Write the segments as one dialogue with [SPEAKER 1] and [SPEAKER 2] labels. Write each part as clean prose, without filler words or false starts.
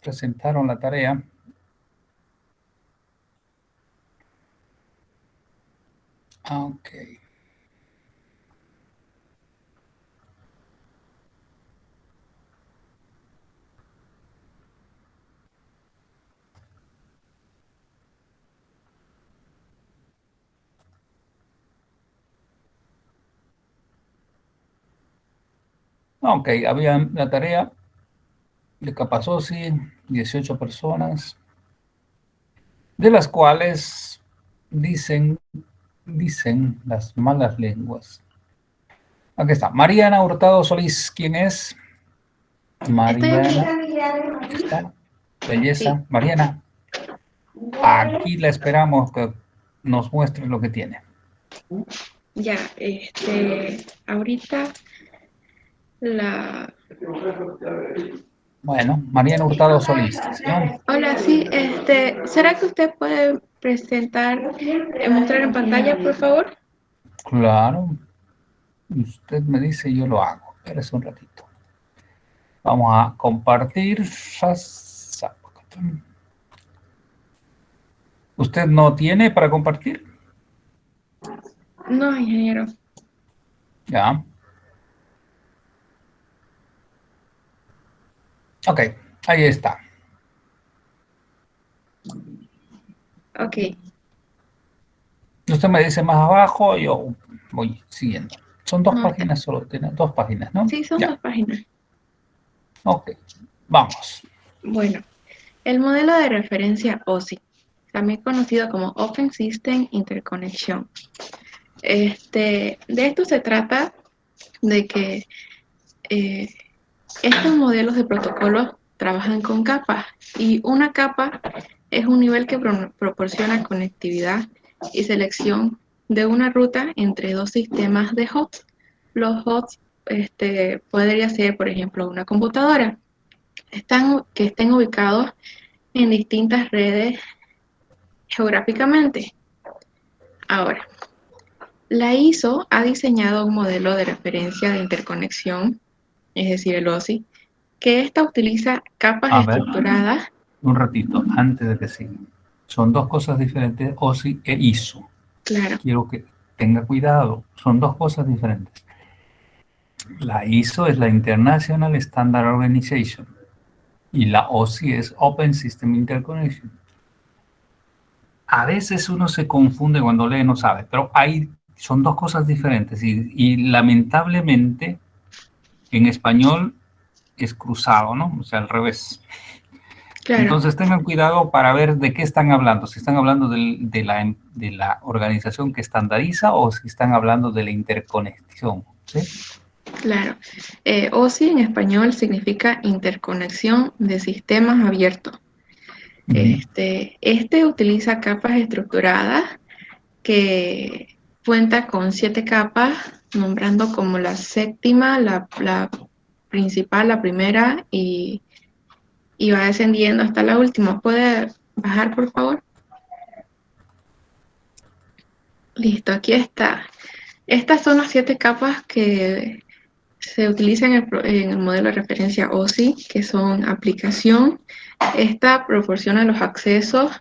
[SPEAKER 1] presentaron la tarea. Ok. Ok, había la tarea de Capasosi, 18 personas, de las cuales dicen las malas lenguas. Aquí está, Mariana Hurtado Solís. ¿Quién es?
[SPEAKER 2] Estoy aquí.
[SPEAKER 1] Mariana. Está.
[SPEAKER 2] Sí,
[SPEAKER 1] Belleza. Mariana, aquí la esperamos que nos muestre lo que tiene.
[SPEAKER 2] ya, ahorita la...
[SPEAKER 1] Bueno, Mariana Hurtado Solís, dice, ¿no?
[SPEAKER 2] Hola, sí, ¿será que usted puede presentar, mostrar en pantalla, por favor?
[SPEAKER 1] Claro, usted me dice y yo lo hago. Espérese un ratito. Vamos a compartir. ¿Usted no tiene para compartir?
[SPEAKER 2] No, ingeniero.
[SPEAKER 1] Ya. Ok, ahí está.
[SPEAKER 2] Ok,
[SPEAKER 1] Usted me dice más abajo, yo voy siguiendo. Son dos
[SPEAKER 2] no,
[SPEAKER 1] páginas solo, tiene dos páginas, ¿no?
[SPEAKER 2] sí, son
[SPEAKER 1] Ya.
[SPEAKER 2] 2 páginas.
[SPEAKER 1] Ok, vamos.
[SPEAKER 2] Bueno, el modelo de referencia OSI, también conocido como Open System Interconnection. De esto se trata de que eh, estos modelos de protocolos trabajan con capas y una capa es un nivel que proporciona conectividad y selección de una ruta entre dos sistemas de hosts. Los hosts podría ser, por ejemplo, una computadora, que estén ubicados en distintas redes geográficamente. Ahora, la ISO ha diseñado un modelo de referencia de interconexión, es decir, el OSI, que esta utiliza capas
[SPEAKER 1] A ver,
[SPEAKER 2] estructuradas.
[SPEAKER 1] un ratito, antes de que siga. Son dos cosas diferentes, OSI e ISO.
[SPEAKER 2] Claro,
[SPEAKER 1] Quiero que tenga cuidado, son dos cosas diferentes. La ISO es la International Standard Organization y la OSI es Open System Interconnection. A veces uno se confunde cuando lee, no sabe, pero son dos cosas diferentes y lamentablemente en español es cruzado, ¿no? O sea, al revés.
[SPEAKER 2] claro.
[SPEAKER 1] Entonces tengan cuidado para ver de qué están hablando, si están hablando de la organización que estandariza o si están hablando de la interconexión, ¿sí?
[SPEAKER 2] Claro. OSI en español significa interconexión de sistemas abiertos.
[SPEAKER 1] Uh-huh.
[SPEAKER 2] Utiliza capas estructuradas que cuenta con 7 capas, nombrando como la séptima, la principal, la primera, y va descendiendo hasta la última. ¿Puede bajar, por favor? Listo, aquí está. Estas son las 7 capas que se utiliza en el modelo de referencia OSI, que son aplicación. Esta proporciona los accesos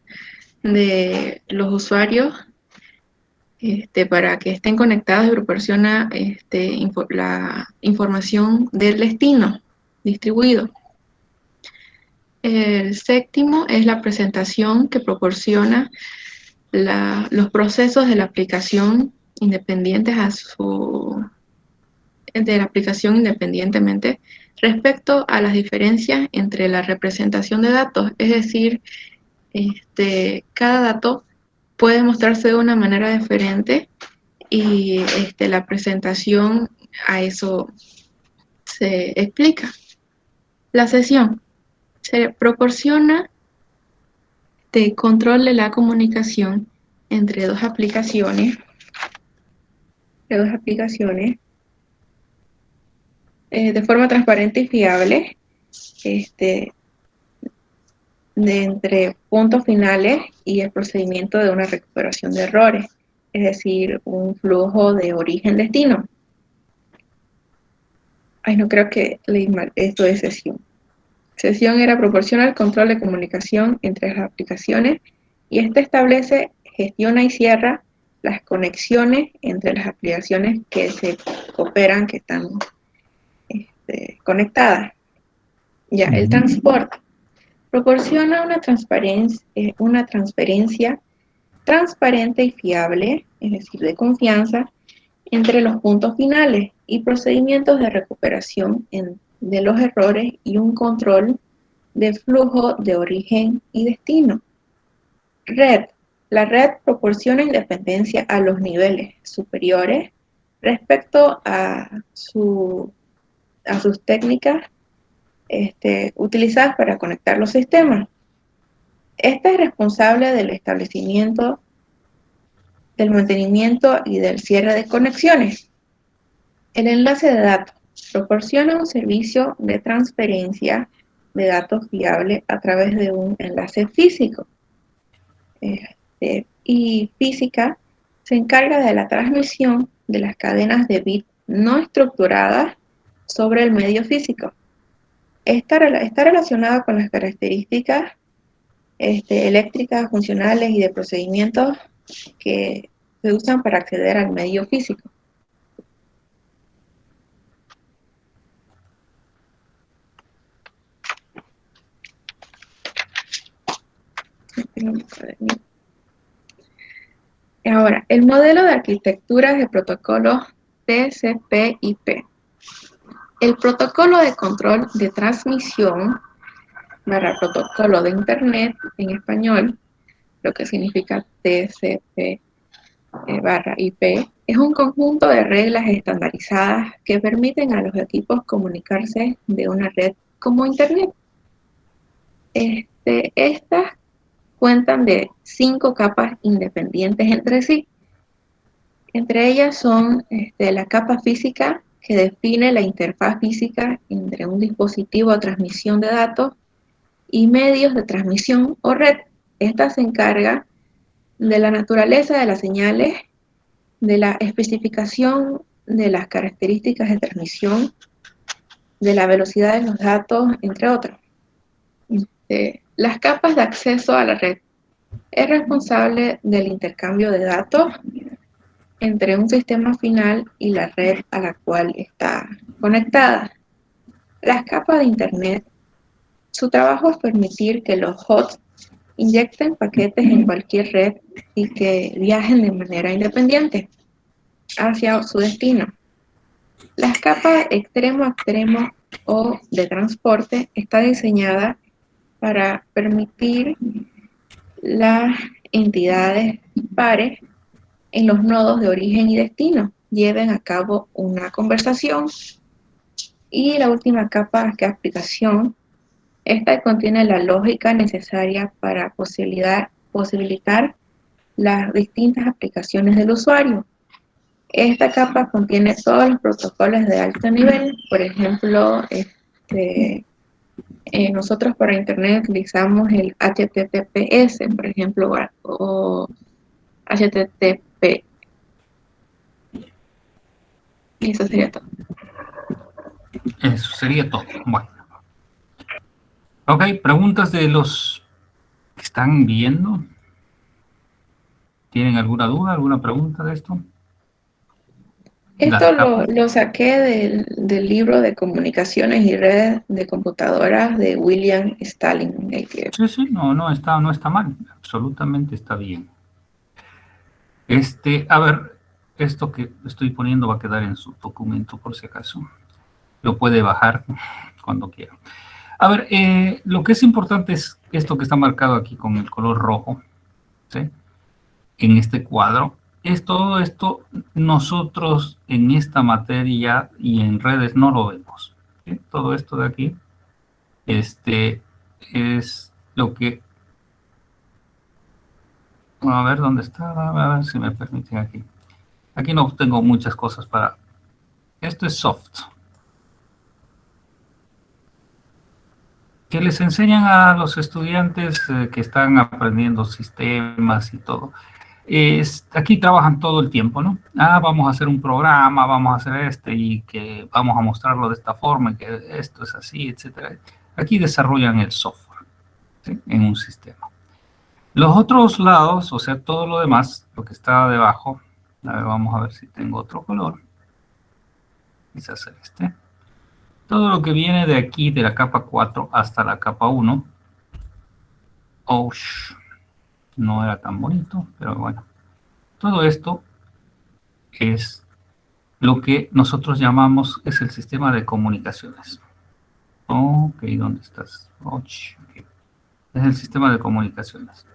[SPEAKER 2] de los usuarios para que estén conectados y proporciona la información del destino distribuido. El séptimo es la presentación, que proporciona los procesos de la aplicación independientes de la aplicación independientemente respecto a las diferencias entre la representación de datos, es decir, cada dato puede mostrarse de una manera diferente y la presentación a eso se explica. La sesión se proporciona de control de la comunicación entre dos aplicaciones de forma transparente y fiable, este, de entre puntos finales y el procedimiento de una recuperación de errores, es decir, un flujo de origen-destino. Ay, no creo que leí mal esto de sesión. sesión era proporciona el control de comunicación entre las aplicaciones y este establece, gestiona y cierra las conexiones entre las aplicaciones que se cooperan, que están conectadas. Ya, el transporte proporciona una transferencia transparente y fiable, es decir, de confianza, entre los puntos finales y procedimientos de recuperación de los errores y un control de flujo de origen y destino. Red. La red proporciona independencia a los niveles superiores respecto a sus técnicas utilizadas para conectar los sistemas. Esta es responsable del establecimiento, del mantenimiento y del cierre de conexiones. El enlace de datos proporciona un servicio de transferencia de datos fiable a través de un enlace físico. Y física se encarga de la transmisión de las cadenas de bits no estructuradas sobre el medio físico. Está relacionada con las características eléctricas, funcionales y de procedimientos que se usan para acceder al medio físico. Ahora, el modelo de arquitecturas de protocolos TCP/IP. El protocolo de control de transmisión protocolo de Internet en español, lo que significa TCP/IP, es un conjunto de reglas estandarizadas que permiten a los equipos comunicarse de una red como Internet. Estas cuentan de 5 capas independientes entre sí. Entre ellas son la capa física, que define la interfaz física entre un dispositivo de transmisión de datos y medios de transmisión o red. Esta se encarga de la naturaleza de las señales, de la especificación de las características de transmisión, de la velocidad de los datos, entre otros. Las capas de acceso a la red es responsable del intercambio de datos entre un sistema final y la red a la cual está conectada. Las capas de Internet, su trabajo es permitir que los hosts inyecten paquetes en cualquier red y que viajen de manera independiente hacia su destino. Las capas extremo a extremo o de transporte está diseñada para permitir las entidades pares en los nodos de origen y destino lleven a cabo una conversación. Y la última capa, que es aplicación, esta contiene la lógica necesaria para posibilitar las distintas aplicaciones del usuario. Esta capa contiene todos los protocolos de alto nivel. Por ejemplo, nosotros para Internet utilizamos el HTTPS, por ejemplo, o HTTP. Y eso sería todo.
[SPEAKER 1] Eso sería todo. Bueno. Ok, preguntas de los que están viendo. ¿Tienen alguna duda, alguna pregunta de esto?
[SPEAKER 2] Esto lo saqué del libro de Comunicaciones y Redes de Computadoras de William Stalin.
[SPEAKER 1] Sí, no está mal, absolutamente está bien. A ver, esto que estoy poniendo va a quedar en su documento por si acaso. Lo puede bajar cuando quiera. A ver, lo que es importante es esto que está marcado aquí con el color rojo, ¿sí? En este cuadro. Es todo esto, nosotros en esta materia y en redes no lo vemos, ¿sí? Todo esto de aquí, es lo que... A ver, ¿dónde está? A ver si me permiten aquí. Aquí no tengo muchas cosas para... Esto es soft. Que les enseñan a los estudiantes que están aprendiendo sistemas y todo. Aquí trabajan todo el tiempo, ¿no? Vamos a hacer un programa, vamos a hacer y que vamos a mostrarlo de esta forma, y que esto es así, etcétera. Aquí desarrollan el software, ¿sí? En un sistema. Los otros lados, o sea, todo lo demás, lo que está debajo, a ver, vamos a ver si tengo otro color. Quizás este. Todo lo que viene de aquí, de la capa 4 hasta la capa 1. Oh, no era tan bonito, pero bueno. Todo esto es lo que nosotros llamamos, es el sistema de comunicaciones. Ok, ¿dónde estás? Oh, okay. Es el sistema de comunicaciones.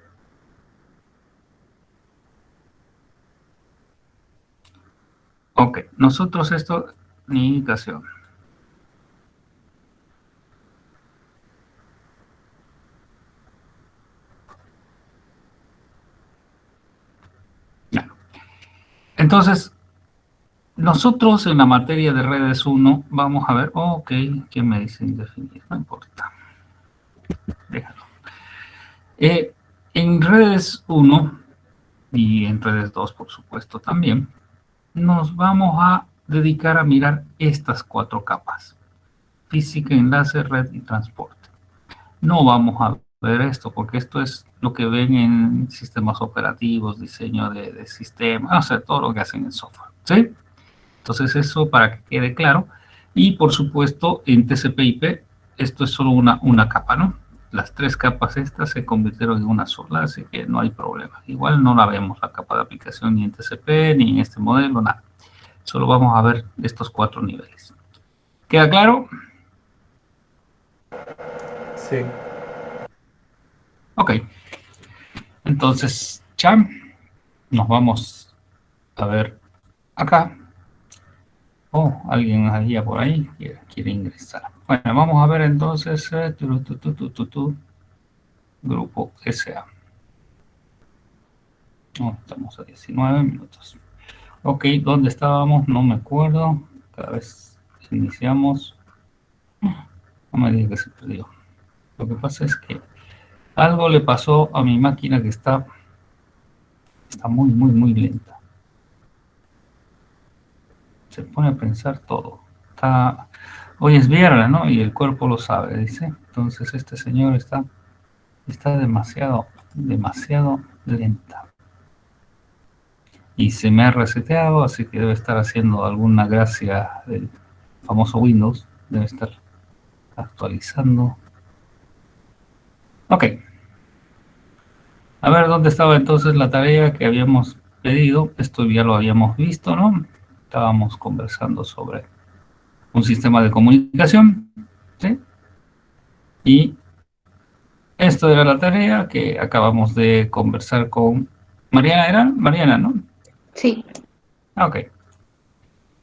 [SPEAKER 1] Ok, nosotros esto, comunicación. Entonces, nosotros en la materia de redes 1 vamos a ver, ok, ¿qué me dicen definir? No importa, déjalo. En redes 1 y en redes 2, por supuesto, también, nos vamos a dedicar a mirar estas 4 capas: física, enlace, red y transporte. No vamos a ver esto, porque esto es lo que ven en sistemas operativos, diseño de sistemas, o sea, todo lo que hacen en software, ¿sí? Entonces eso para que quede claro. Y por supuesto en TCP/IP esto es solo una capa, ¿no? Las 3 capas estas se convirtieron en una sola, así que no hay problema. Igual no la vemos la capa de aplicación ni en TCP, ni en este modelo, nada. Solo vamos a ver estos 4 niveles. ¿Queda claro?
[SPEAKER 3] Sí.
[SPEAKER 1] Ok. Entonces, Cham, nos vamos a ver acá. Oh, alguien había por ahí que quiere ingresar. Bueno, vamos a ver entonces grupo SA. No, estamos a 19 minutos. Ok, ¿dónde estábamos? No me acuerdo. Cada vez iniciamos. No me diga que se perdió. Lo que pasa es que algo le pasó a mi máquina que está muy lenta. Se pone a pensar todo. Hoy es viernes, ¿no? Y el cuerpo lo sabe, dice. Entonces este señor está demasiado lenta. Y se me ha reseteado, así que debe estar haciendo alguna gracia del famoso Windows. Debe estar actualizando. Ok. A ver, ¿dónde estaba entonces la tarea que habíamos pedido? Esto ya lo habíamos visto, ¿no? Estábamos conversando sobre un sistema de comunicación, ¿sí? Y esto era la tarea que acabamos de conversar con Mariana. ¿Era? Mariana, ¿no?
[SPEAKER 2] Sí.
[SPEAKER 1] Ok.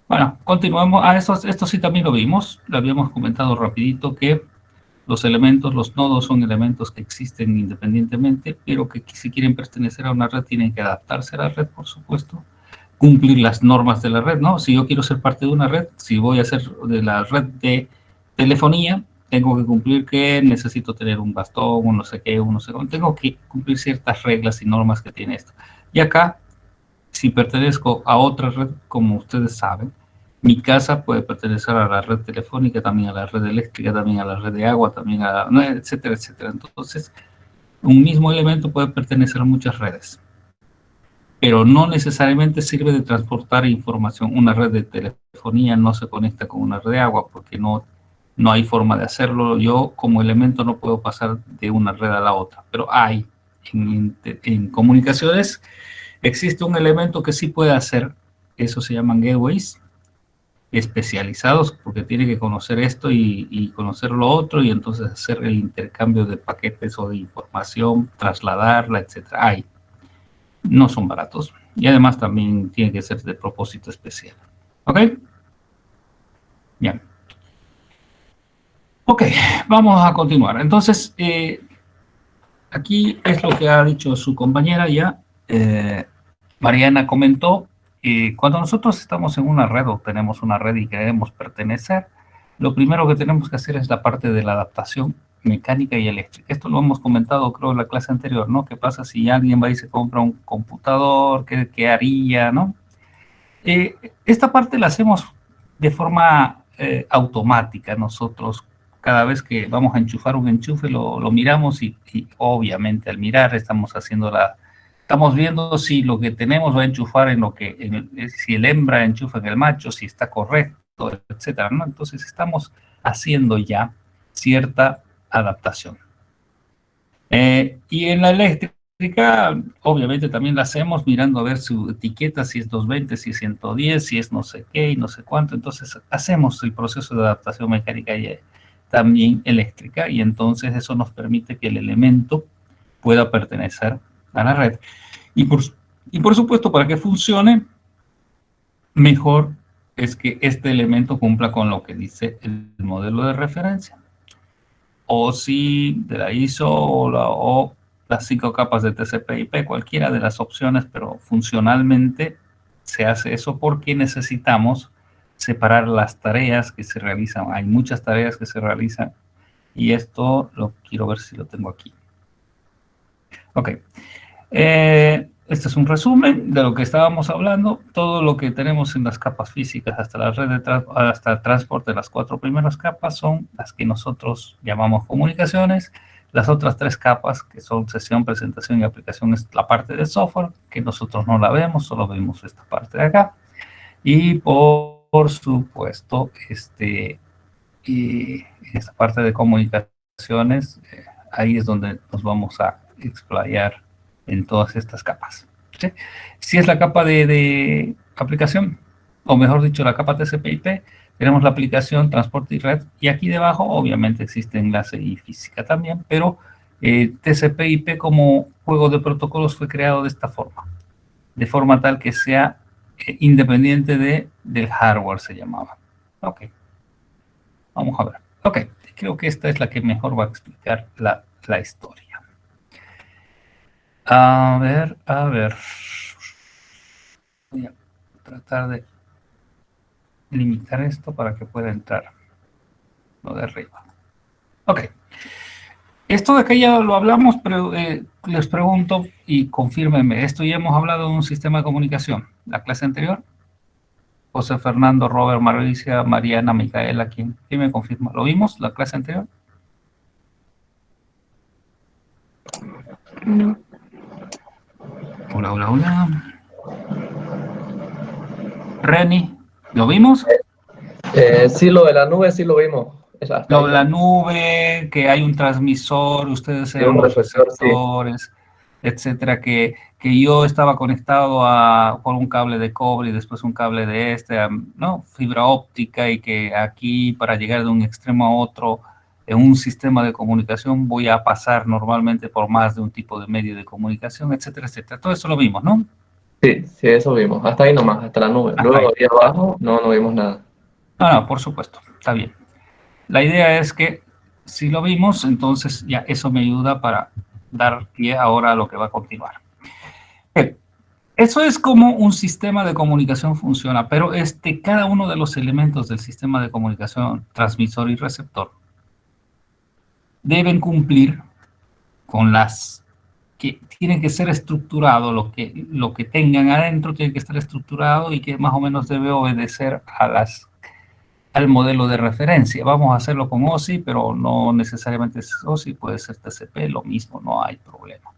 [SPEAKER 1] Bueno, continuemos. Esto sí también lo vimos. Lo habíamos comentado rapidito que los elementos, los nodos son elementos que existen independientemente, pero que si quieren pertenecer a una red tienen que adaptarse a la red, por supuesto, cumplir las normas de la red, ¿no? Si yo quiero ser parte de una red, si voy a ser de la red de telefonía, tengo que cumplir que necesito tener un bastón, un no sé qué, un no sé cómo. Tengo que cumplir ciertas reglas y normas que tiene esto. Y acá, si pertenezco a otra red, como ustedes saben, mi casa puede pertenecer a la red telefónica, también a la red eléctrica, también a la red de agua, también a la, etcétera, etcétera. Entonces, un mismo elemento puede pertenecer a muchas redes, pero no necesariamente sirve de transportar información. Una red de telefonía no se conecta con una red de agua porque no hay forma de hacerlo. Yo como elemento no puedo pasar de una red a la otra, pero hay en comunicaciones existe un elemento que sí puede hacer, eso se llaman gateways especializados, porque tiene que conocer esto y conocer lo otro, y entonces hacer el intercambio de paquetes o de información, trasladarla, etcétera. Hay. No son baratos. Y además también tiene que ser de propósito especial. ¿Ok? Bien. Ok, vamos a continuar. Entonces, aquí es lo que ha dicho su compañera ya. Mariana comentó, cuando nosotros estamos en una red o tenemos una red y queremos pertenecer, lo primero que tenemos que hacer es la parte de la adaptación mecánica y eléctrica. Esto lo hemos comentado, creo, en la clase anterior, ¿no? ¿Qué pasa si alguien va y se compra un computador? ¿Qué haría, no? Esta parte la hacemos de forma automática nosotros cada vez que vamos a enchufar un enchufe lo miramos y obviamente al mirar estamos viendo si lo que tenemos va a enchufar si el hembra enchufa en el macho, si está correcto, etcétera, ¿no? Entonces estamos haciendo ya cierta adaptación. Y en la eléctrica, obviamente también la hacemos mirando a ver su etiqueta, si es 220, si es 110, si es no sé qué y no sé cuánto. Entonces hacemos el proceso de adaptación mecánica y también eléctrica, y entonces eso nos permite que el elemento pueda pertenecer a la red. Y por supuesto, para que funcione mejor es que este elemento cumpla con lo que dice el modelo de referencia. OSI de la ISO o las 5 capas de TCP/IP, cualquiera de las opciones, pero funcionalmente se hace eso porque necesitamos separar las tareas que se realizan. Hay muchas tareas que se realizan y esto lo quiero ver si lo tengo aquí. Ok. Este es un resumen de lo que estábamos hablando. Todo lo que tenemos en las capas físicas hasta la red hasta el transporte de las 4 primeras capas son las que nosotros llamamos comunicaciones. Las otras 3 capas, que son sesión, presentación y aplicación, es la parte de software, que nosotros no la vemos, solo vemos esta parte de acá. Y por supuesto, esta parte de comunicaciones, ahí es donde nos vamos a explayar en todas estas capas. ¿Sí? Si es la capa de aplicación, o mejor dicho, la capa TCP/IP, tenemos la aplicación, transporte y red, y aquí debajo obviamente existe enlace y física también, pero TCP/IP como juego de protocolos fue creado de esta forma, de forma tal que sea independiente del hardware, se llamaba. Ok, vamos a ver. Ok, creo que esta es la que mejor va a explicar la historia. A ver. Voy a tratar de limitar esto para que pueda entrar lo de arriba. Ok. Esto de acá ya lo hablamos, pero les pregunto y confírmenme. Esto ya hemos hablado de un sistema de comunicación. La clase anterior. José Fernando, Robert, Mauricia, Mariana, Micaela, ¿quién me confirma? ¿Lo vimos la clase anterior?
[SPEAKER 2] No.
[SPEAKER 1] Hola. Reni, ¿lo vimos?
[SPEAKER 3] Sí, lo de la nube sí lo vimos. Hasta
[SPEAKER 1] Lo
[SPEAKER 3] ahí
[SPEAKER 1] de la
[SPEAKER 3] no.
[SPEAKER 1] nube, que hay un transmisor, ustedes
[SPEAKER 3] Y
[SPEAKER 1] eran
[SPEAKER 3] un
[SPEAKER 1] los
[SPEAKER 3] receptor, sí.
[SPEAKER 1] receptores, etcétera, que yo estaba conectado por un cable de cobre y después un cable de ¿no? Fibra óptica, y que aquí para llegar de un extremo a otro en un sistema de comunicación voy a pasar normalmente por más de un tipo de medio de comunicación, etcétera, etcétera. Todo eso lo vimos, ¿no?
[SPEAKER 3] Sí, eso vimos. Hasta ahí nomás, hasta la nube.
[SPEAKER 1] Hasta
[SPEAKER 3] Luego
[SPEAKER 1] ahí.
[SPEAKER 3] ahí abajo no vimos nada.
[SPEAKER 1] No, por supuesto, está bien. La idea es que si lo vimos, entonces ya eso me ayuda para dar pie ahora a lo que va a continuar. Eso es como un sistema de comunicación funciona, pero cada uno de los elementos del sistema de comunicación, transmisor y receptor, deben cumplir con las que tienen que ser estructurado, lo que tengan adentro tiene que estar estructurado y que más o menos debe obedecer al modelo de referencia. Vamos a hacerlo con OSI, pero no necesariamente es OSI, puede ser TCP, lo mismo, no hay problema.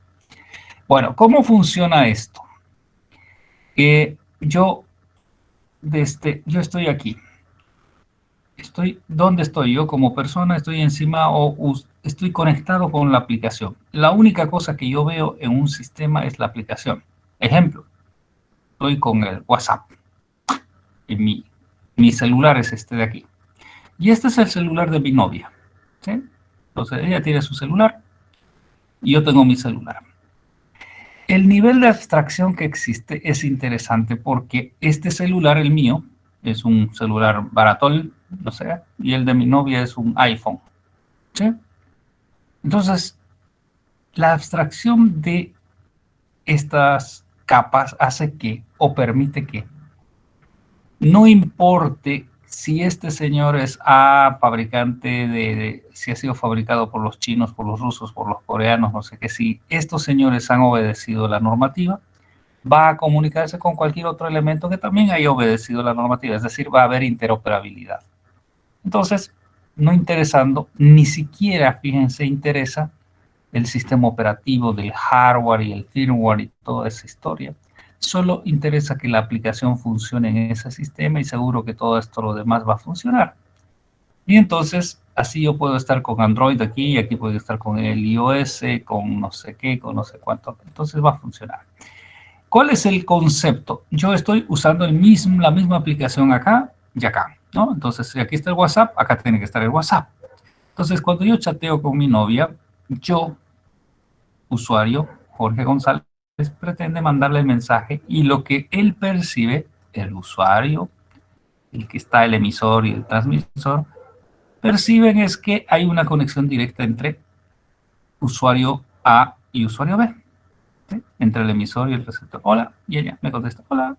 [SPEAKER 1] Bueno, ¿cómo funciona esto? Yo estoy aquí. ¿Dónde estoy? Yo como persona estoy encima o estoy conectado con la aplicación. La única cosa que yo veo en un sistema es la aplicación. Ejemplo, estoy con el WhatsApp. En mi celular es este de aquí. Y este es el celular de mi novia. ¿Sí? Entonces ella tiene su celular y yo tengo mi celular. El nivel de abstracción que existe es interesante porque este celular, el mío, es un celular baratón, no sé, y el de mi novia es un iPhone. ¿Sí? Entonces, la abstracción de estas capas hace que, o permite que, no importe si este señor es fabricante si ha sido fabricado por los chinos, por los rusos, por los coreanos, no sé qué, si estos señores han obedecido la normativa, va a comunicarse con cualquier otro elemento que también haya obedecido la normativa, es decir, va a haber interoperabilidad. Entonces, no interesando, ni siquiera, fíjense, interesa el sistema operativo del hardware y el firmware y toda esa historia. Solo interesa que la aplicación funcione en ese sistema y seguro que todo esto lo demás va a funcionar. Y entonces, así yo puedo estar con Android aquí, y aquí puedo estar con el iOS, con no sé qué, con no sé cuánto. Entonces va a funcionar. ¿Cuál es el concepto? Yo estoy usando la misma aplicación acá y acá, ¿no? Entonces, si aquí está el WhatsApp, acá tiene que estar el WhatsApp. Entonces, cuando yo chateo con mi novia, yo, usuario, Jorge González, pretende mandarle el mensaje y lo que él percibe, el usuario, el que está el emisor y el transmisor, perciben es que hay una conexión directa entre usuario A y usuario B, ¿sí? Entre el emisor y el receptor. Hola, y ella me contesta, hola,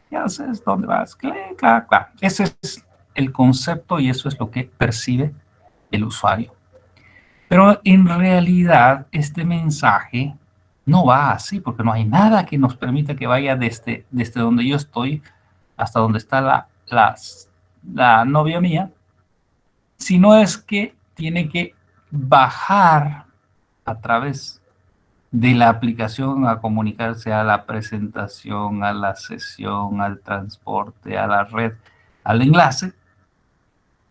[SPEAKER 1] ¿qué haces? ¿Dónde vas? Clac, clac, clac. Ese es el concepto y eso es lo que percibe el usuario. Pero en realidad este mensaje no va así, porque no hay nada que nos permita que vaya desde donde yo estoy hasta donde está la novia mía, sino es que tiene que bajar a través de la aplicación a comunicarse a la presentación, a la sesión, al transporte, a la red, al enlace.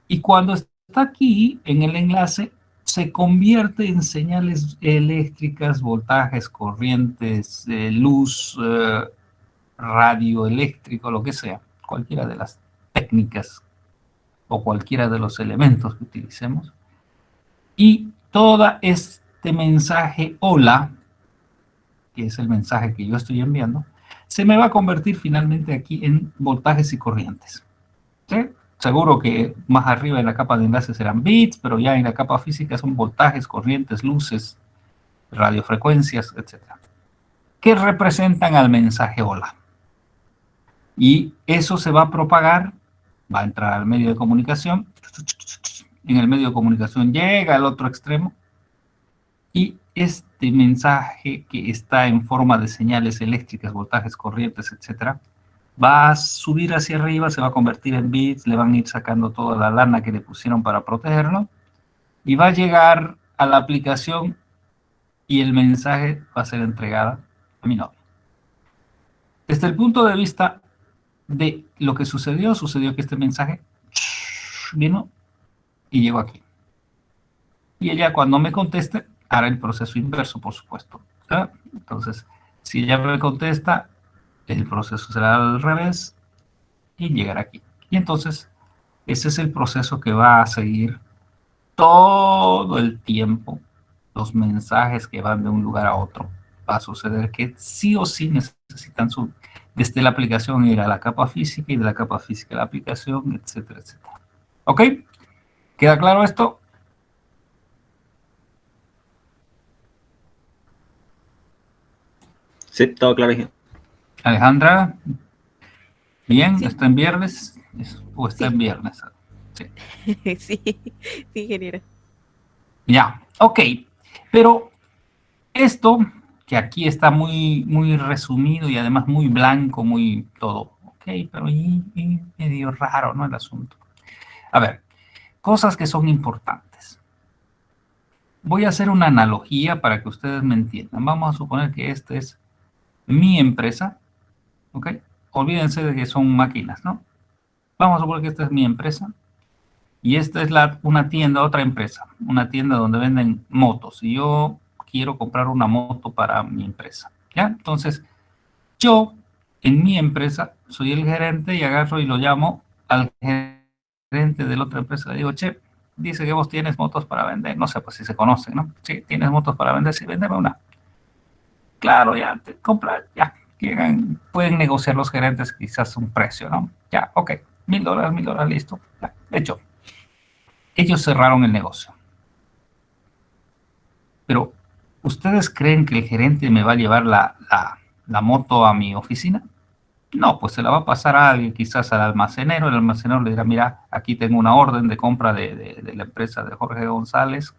[SPEAKER 1] Y cuando está aquí en el enlace, se convierte en señales eléctricas, voltajes, corrientes, luz, radioeléctrico, lo que sea, cualquiera de las técnicas o cualquiera de los elementos que utilicemos. Y todo este mensaje hola, que es el mensaje que yo estoy enviando, se me va a convertir finalmente aquí en voltajes y corrientes. ¿Sí? Seguro que más arriba en la capa de enlaces serán bits, pero ya en la capa física son voltajes, corrientes, luces, radiofrecuencias, etc. Que representan al mensaje hola. Y eso se va a propagar, va a entrar al medio de comunicación, en el medio de comunicación llega al otro extremo, y este mensaje que está en forma de señales eléctricas, voltajes, corrientes, etcétera, va a subir hacia arriba, se va a convertir en bits, le van a ir sacando toda la lana que le pusieron para protegerlo, y va a llegar a la aplicación y el mensaje va a ser entregado a mi novia. Desde el punto de vista de lo que sucedió que este mensaje vino y llegó aquí. Y ella cuando me conteste hará el proceso inverso, por supuesto. ¿Ya? Entonces, si ella me contesta, el proceso será al revés y llegará aquí. Y entonces, ese es el proceso que va a seguir todo el tiempo. Los mensajes que van de un lugar a otro. Va a suceder que sí o sí necesitan desde la aplicación ir a la capa física y de la capa física a la aplicación, etcétera, etcétera. ¿Ok? ¿Queda claro esto?
[SPEAKER 4] Sí, todo claro.
[SPEAKER 1] Alejandra, bien,
[SPEAKER 5] Sí.
[SPEAKER 1] ¿está en viernes? ¿O está
[SPEAKER 5] Sí.
[SPEAKER 1] en viernes? Sí.
[SPEAKER 5] Sí, ingeniero.
[SPEAKER 1] Ya, ok. Pero esto, que aquí está muy, muy resumido y además muy blanco, muy todo, ok, pero y medio raro, ¿no? El asunto. A ver, cosas que son importantes. Voy a hacer una analogía para que ustedes me entiendan. Vamos a suponer que esta es mi empresa, ¿ok? Olvídense de que son máquinas, ¿no? Vamos a suponer que esta es mi empresa y esta es una tienda, otra empresa, una tienda donde venden motos y yo quiero comprar una moto para mi empresa, ¿ya? Entonces, yo en mi empresa soy el gerente y agarro y lo llamo al gerente de la otra empresa. Le digo, che, dice que vos tienes motos para vender. No sé, pues si se conocen, ¿no? Sí, tienes motos para vender, sí, véndeme una. Claro, ya, te compra, ya. Pueden negociar los gerentes quizás un precio, ¿no? Ya, ok, $1,000, listo. Ya, hecho. Ellos cerraron el negocio. Pero, ¿ustedes creen que el gerente me va a llevar la moto a mi oficina? No, pues se la va a pasar a alguien, quizás al almacenero. El almacenero le dirá, mira, aquí tengo una orden de compra de la empresa de Jorge González,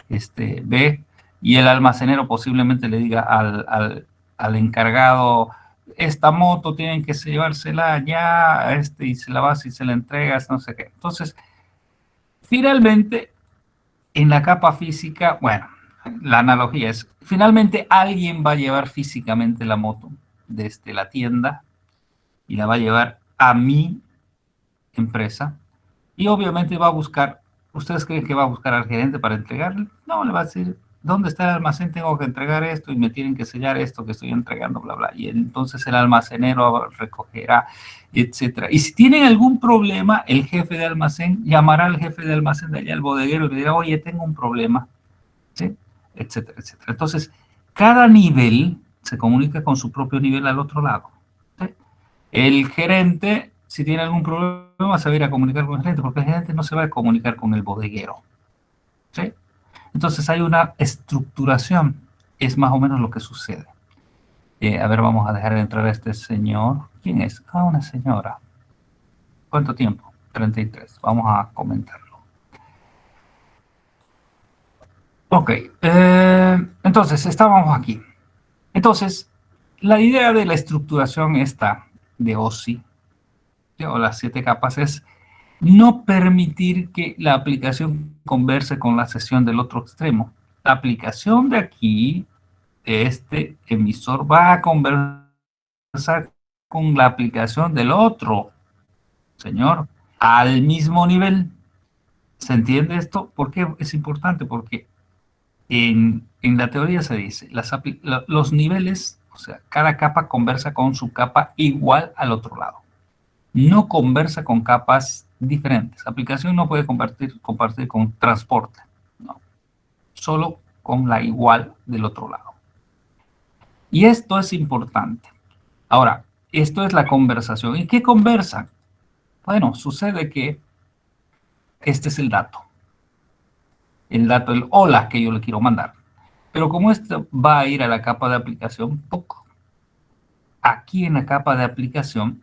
[SPEAKER 1] ve, y el almacenero posiblemente le diga al encargado, esta moto tienen que llevársela ya, y se la vas y se la entregas, no sé qué. Entonces, Finalmente, en la capa física, bueno, la analogía es, finalmente alguien va a llevar físicamente la moto desde la tienda y la va a llevar a mi empresa y obviamente va a buscar, ¿ustedes creen que va a buscar al gerente para entregarle? No, le va a decir, ¿dónde está el almacén? Tengo que entregar esto y me tienen que sellar esto que estoy entregando, bla, bla. Y entonces el almacenero recogerá, etcétera. Y si tienen algún problema, el jefe de almacén llamará al jefe de almacén de allá, al bodeguero, y le dirá, oye, tengo un problema, ¿sí? Etcétera, etcétera. Entonces, cada nivel se comunica con su propio nivel al otro lado, ¿sí? El gerente, si tiene algún problema, se va a ir a comunicar con el gerente, porque el gerente no se va a comunicar con el bodeguero, ¿sí? Entonces hay una estructuración, es más o menos lo que sucede. A ver, vamos a dejar entrar a este señor. ¿Quién es? Ah, una señora. ¿Cuánto tiempo? 33. Vamos a comentarlo. Ok, entonces estábamos aquí. Entonces, la idea de la estructuración esta de OSI, o las 7 capas, es no permitir que la aplicación converse con la sesión del otro extremo. La aplicación de aquí, de este emisor, va a conversar con la aplicación del otro, señor, al mismo nivel. ¿Se entiende esto? ¿Por qué es importante? Porque en la teoría se dice, los niveles, o sea, cada capa conversa con su capa igual al otro lado. No conversa con capas diferentes. Aplicación no puede compartir con transporte, no. Solo con la igual del otro lado. Y esto es importante. Ahora, esto es la conversación. ¿Y qué conversan? Bueno, sucede que este es el dato, el hola que yo le quiero mandar. Pero como esto va a ir a la capa de aplicación, poco. Aquí en la capa de aplicación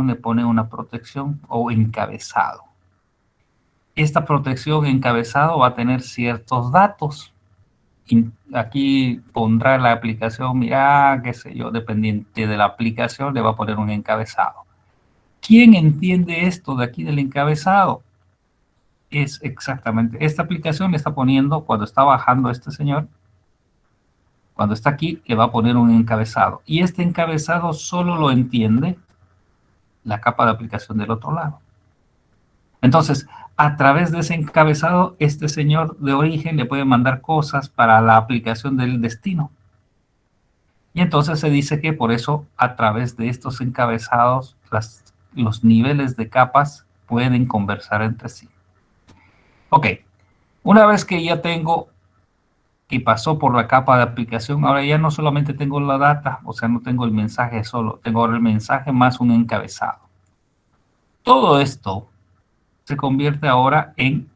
[SPEAKER 1] le pone una protección o encabezado. Esta protección encabezado va a tener ciertos datos. Aquí pondrá la aplicación, mira, qué sé yo, dependiente de la aplicación, le va a poner un encabezado. ¿Quién entiende esto de aquí del encabezado? Es exactamente, esta aplicación le está poniendo, cuando está bajando este señor, cuando está aquí, le va a poner un encabezado. Y este encabezado solo lo entiende la capa de aplicación del otro lado. Entonces, a través de ese encabezado, este señor de origen le puede mandar cosas para la aplicación del destino. Y entonces se dice que por eso, a través de estos encabezados, los niveles de capas pueden conversar entre sí. Ok, una vez que ya tengo que pasó por la capa de aplicación, ahora ya no solamente tengo la data, o sea, no tengo el mensaje solo, tengo ahora el mensaje más un encabezado. Todo esto se convierte ahora en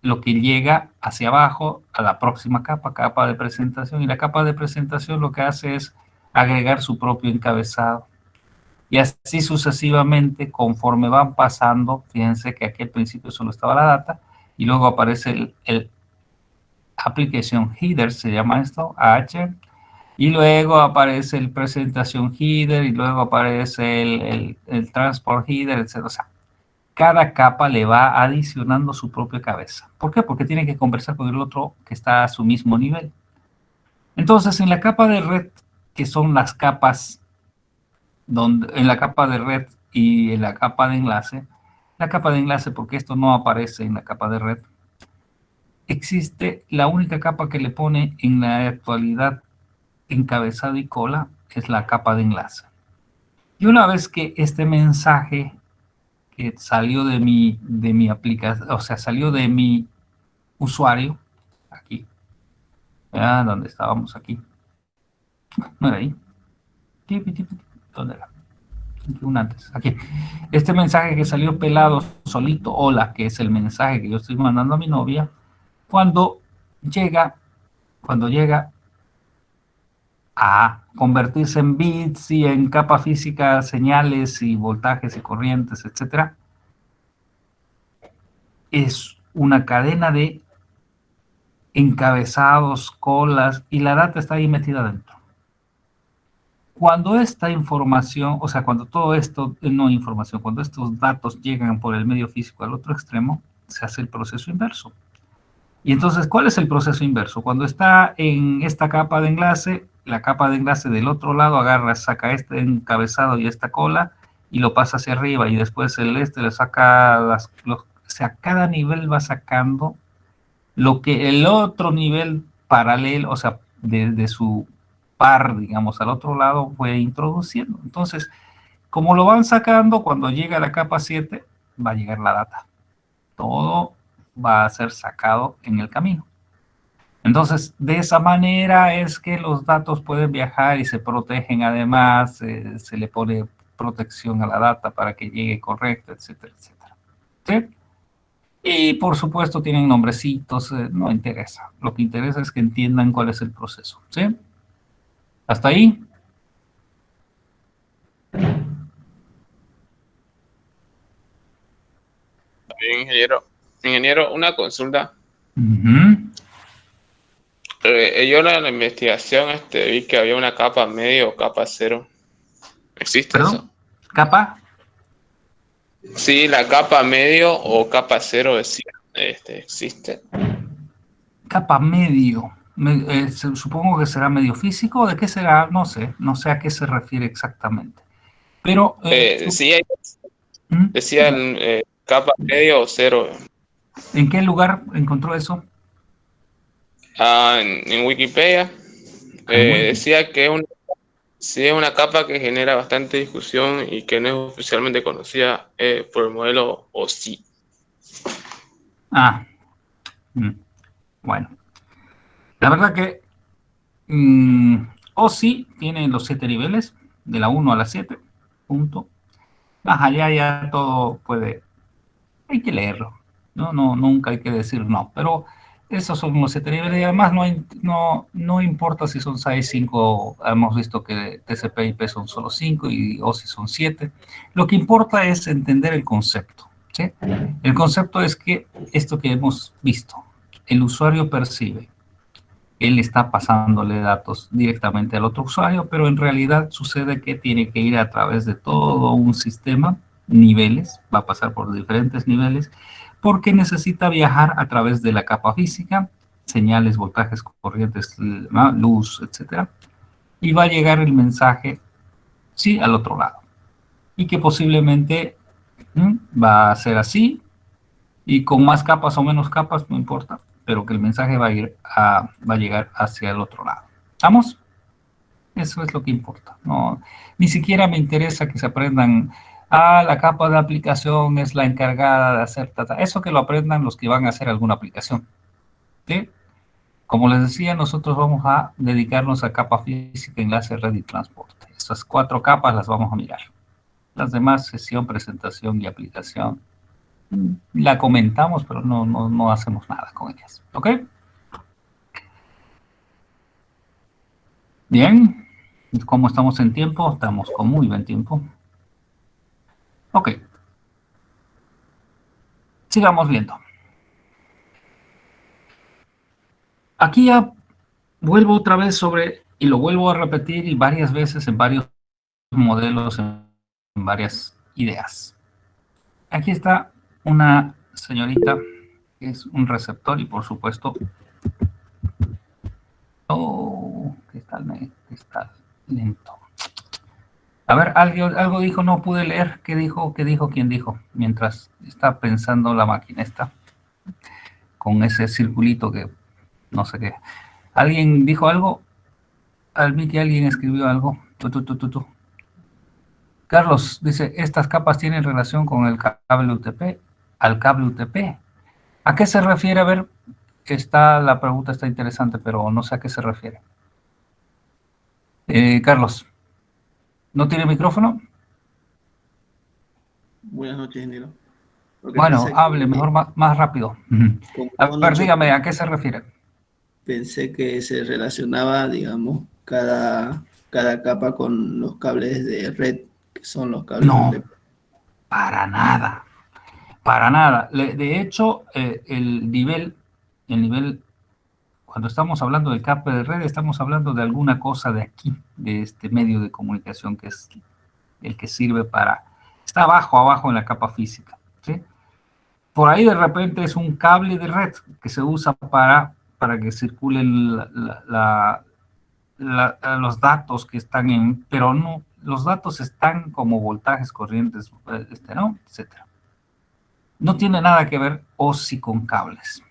[SPEAKER 1] lo que llega hacia abajo a la próxima capa, capa de presentación, y la capa de presentación lo que hace es agregar su propio encabezado. Y así sucesivamente, conforme van pasando, fíjense que aquí al principio solo estaba la data, y luego aparece el application header, se llama esto, H, y luego aparece el presentación header, y luego aparece el transport header, etc. O sea, cada capa le va adicionando su propia cabeza. ¿Por qué? Porque tiene que conversar con el otro que está a su mismo nivel. Entonces, en la capa de red, que son las capas, en la capa de red y en la capa de enlace, porque esto no aparece en la capa de red, existe la única capa que le pone en la actualidad encabezado y cola, es la capa de enlace. Y una vez que este mensaje que salió de mi aplicación, o sea, salió de mi usuario, aquí, ¿dónde estábamos aquí? No era ahí. ¿Dónde era? Un antes, aquí. Este mensaje que salió pelado solito, hola, que es el mensaje que yo estoy mandando a mi novia, cuando llega a convertirse en bits y en capa física, señales y voltajes y corrientes, etcétera, es una cadena de encabezados, colas, y la data está ahí metida dentro. Cuando esta información, o sea, cuando todo esto, no información, cuando estos datos llegan por el medio físico al otro extremo, se hace el proceso inverso. Y entonces, ¿cuál es el proceso inverso? Cuando está en esta capa de enlace, la capa de enlace del otro lado agarra, saca este encabezado y esta cola y lo pasa hacia arriba, y después el le saca o sea, cada nivel va sacando lo que el otro nivel paralelo, o sea, de su par, digamos, al otro lado fue introduciendo. Entonces, como lo van sacando, cuando llega a la capa 7, va a llegar la data. Todo va a ser sacado en el camino. Entonces, de esa manera es que los datos pueden viajar y se protegen. Además, se le pone protección a la data para que llegue correcta, etcétera, etcétera. ¿Sí? Y por supuesto tienen nombrecitos, no interesa. Lo que interesa es que entiendan cuál es el proceso. ¿Sí? ¿Hasta ahí?
[SPEAKER 4] Bien, ingeniero. Ingeniero, una consulta.
[SPEAKER 1] Ujú.
[SPEAKER 4] Yo en la investigación vi que había una capa medio o capa cero. ¿Existe
[SPEAKER 1] ¿Perdón?
[SPEAKER 4] eso?
[SPEAKER 1] ¿Capa?
[SPEAKER 4] Sí, la capa medio o capa cero decía, existe.
[SPEAKER 1] Capa medio. Supongo que será medio físico. ¿De qué será? No sé. No sé a qué se refiere exactamente. Pero,
[SPEAKER 4] Sí,
[SPEAKER 1] ¿Mm?
[SPEAKER 4] decía capa medio o cero.
[SPEAKER 1] ¿En qué lugar encontró eso?
[SPEAKER 4] En Wikipedia
[SPEAKER 1] En Wiki.
[SPEAKER 4] decía que sí, es una capa que genera bastante discusión y que no es oficialmente conocida por el modelo OSI.
[SPEAKER 1] Ah, mm, bueno. La verdad que OSI tiene los 7 niveles, de la 1 a la 7, punto. Más allá ya todo puede, hay que leerlo, ¿no? No, nunca hay que decir no, pero esos son los 7 niveles y además no importa si son 6, 5, hemos visto que TCP y IP son solo 5 y OSI son 7. Lo que importa es entender el concepto, ¿sí? El concepto es que esto que hemos visto, el usuario percibe, él está pasándole datos directamente al otro usuario, pero en realidad sucede que tiene que ir a través de todo un sistema, niveles, va a pasar por diferentes niveles, porque necesita viajar a través de la capa física, señales, voltajes, corrientes, luz, etcétera, y va a llegar el mensaje, sí, al otro lado. Y que posiblemente va a ser así, y con más capas o menos capas, no importa, pero que el mensaje va a llegar hacia el otro lado. ¿Estamos? Eso es lo que importa. No, ni siquiera me interesa que se aprendan, la capa de aplicación es la encargada de hacer eso, que lo aprendan los que van a hacer alguna aplicación. ¿Sí? Como les decía, nosotros vamos a dedicarnos a capa física, enlace, red y transporte. Esas 4 capas las vamos a mirar. Las demás, sesión, presentación y aplicación, la comentamos, pero no hacemos nada con ellas. ¿Ok? Bien. ¿Cómo estamos en tiempo? Estamos con muy buen tiempo. Ok. Sigamos viendo. Aquí ya vuelvo otra vez sobre, y lo vuelvo a repetir y varias veces en varios modelos, en varias ideas. Aquí está una señorita que es un receptor y por supuesto, que está lento. A ver, algo dijo, no pude leer. ¿Qué dijo? ¿Qué dijo? ¿Quién dijo? Mientras está pensando la máquina esta, con ese circulito que no sé qué. ¿Alguien dijo algo? Vi que alguien escribió algo. Carlos dice, estas capas tienen relación con el cable UTP, al cable UTP. ¿A qué se refiere? A ver, la pregunta está interesante, pero no sé a qué se refiere. Carlos, ¿no tiene micrófono?
[SPEAKER 6] Buenas noches, ingeniero. Lo que
[SPEAKER 1] Bueno,
[SPEAKER 6] pasa es
[SPEAKER 1] hable
[SPEAKER 6] que
[SPEAKER 1] mejor, más rápido.
[SPEAKER 6] como
[SPEAKER 1] A
[SPEAKER 6] no
[SPEAKER 1] ver,
[SPEAKER 6] noche
[SPEAKER 1] dígame, ¿a qué se refiere?
[SPEAKER 6] pensé que se relacionaba, digamos, cada capa con los cables de red, que son los cables
[SPEAKER 1] No,
[SPEAKER 6] UTP.
[SPEAKER 1] para nada, para nada. De hecho, el nivel, cuando estamos hablando del cable de red, estamos hablando de alguna cosa de aquí, de este medio de comunicación que es el que sirve para, está abajo en la capa física, ¿sí? por ahí de repente es un cable de red que se usa para que circulen los datos que están pero no, los datos están como voltajes, corrientes, ¿no? Etcétera. No tiene nada que ver OSI con cables,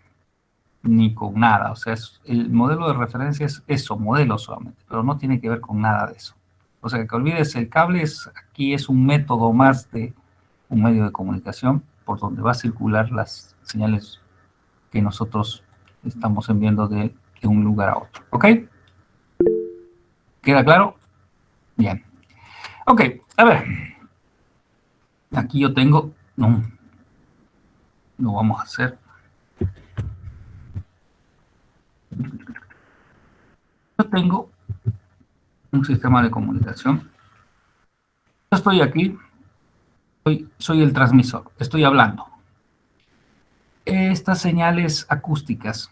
[SPEAKER 1] ni con nada. O sea, el modelo de referencia es eso, modelo solamente, pero no tiene que ver con nada de eso. O sea, que olvides, el cable aquí es un método más de un medio de comunicación por donde va a circular las señales que nosotros estamos enviando de un lugar a otro. ¿Ok? ¿Queda claro? Bien. Ok, a ver. Aquí yo tengo... No, lo vamos a hacer. Yo tengo un sistema de comunicación. Yo estoy aquí, soy el transmisor, estoy hablando. Estas señales acústicas,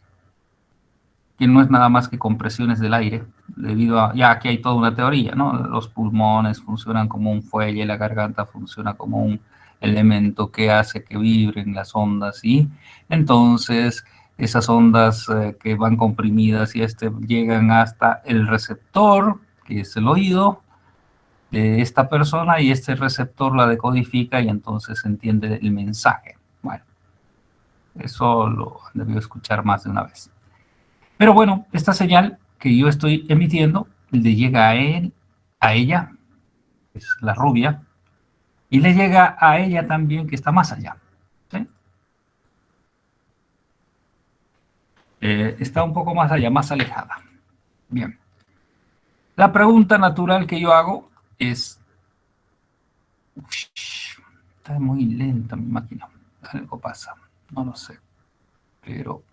[SPEAKER 1] que no es nada más que compresiones del aire, debido a, ya aquí hay toda una teoría, ¿no? Los pulmones funcionan como un fuelle, la garganta funciona como un elemento que hace que vibren las ondas, y entonces esas ondas que van comprimidas y llegan hasta el receptor, que es el oído de esta persona, y este receptor la decodifica y entonces entiende el mensaje. Bueno, eso lo han debido escuchar más de una vez. Pero bueno, esta señal que yo estoy emitiendo le llega a él, a ella, que es la rubia, y le llega a ella también, que está más allá. ¿Sí? Está un poco más allá, más alejada. Bien. La pregunta natural que yo hago es... Está muy lenta mi máquina. Algo pasa. No lo sé. Pero...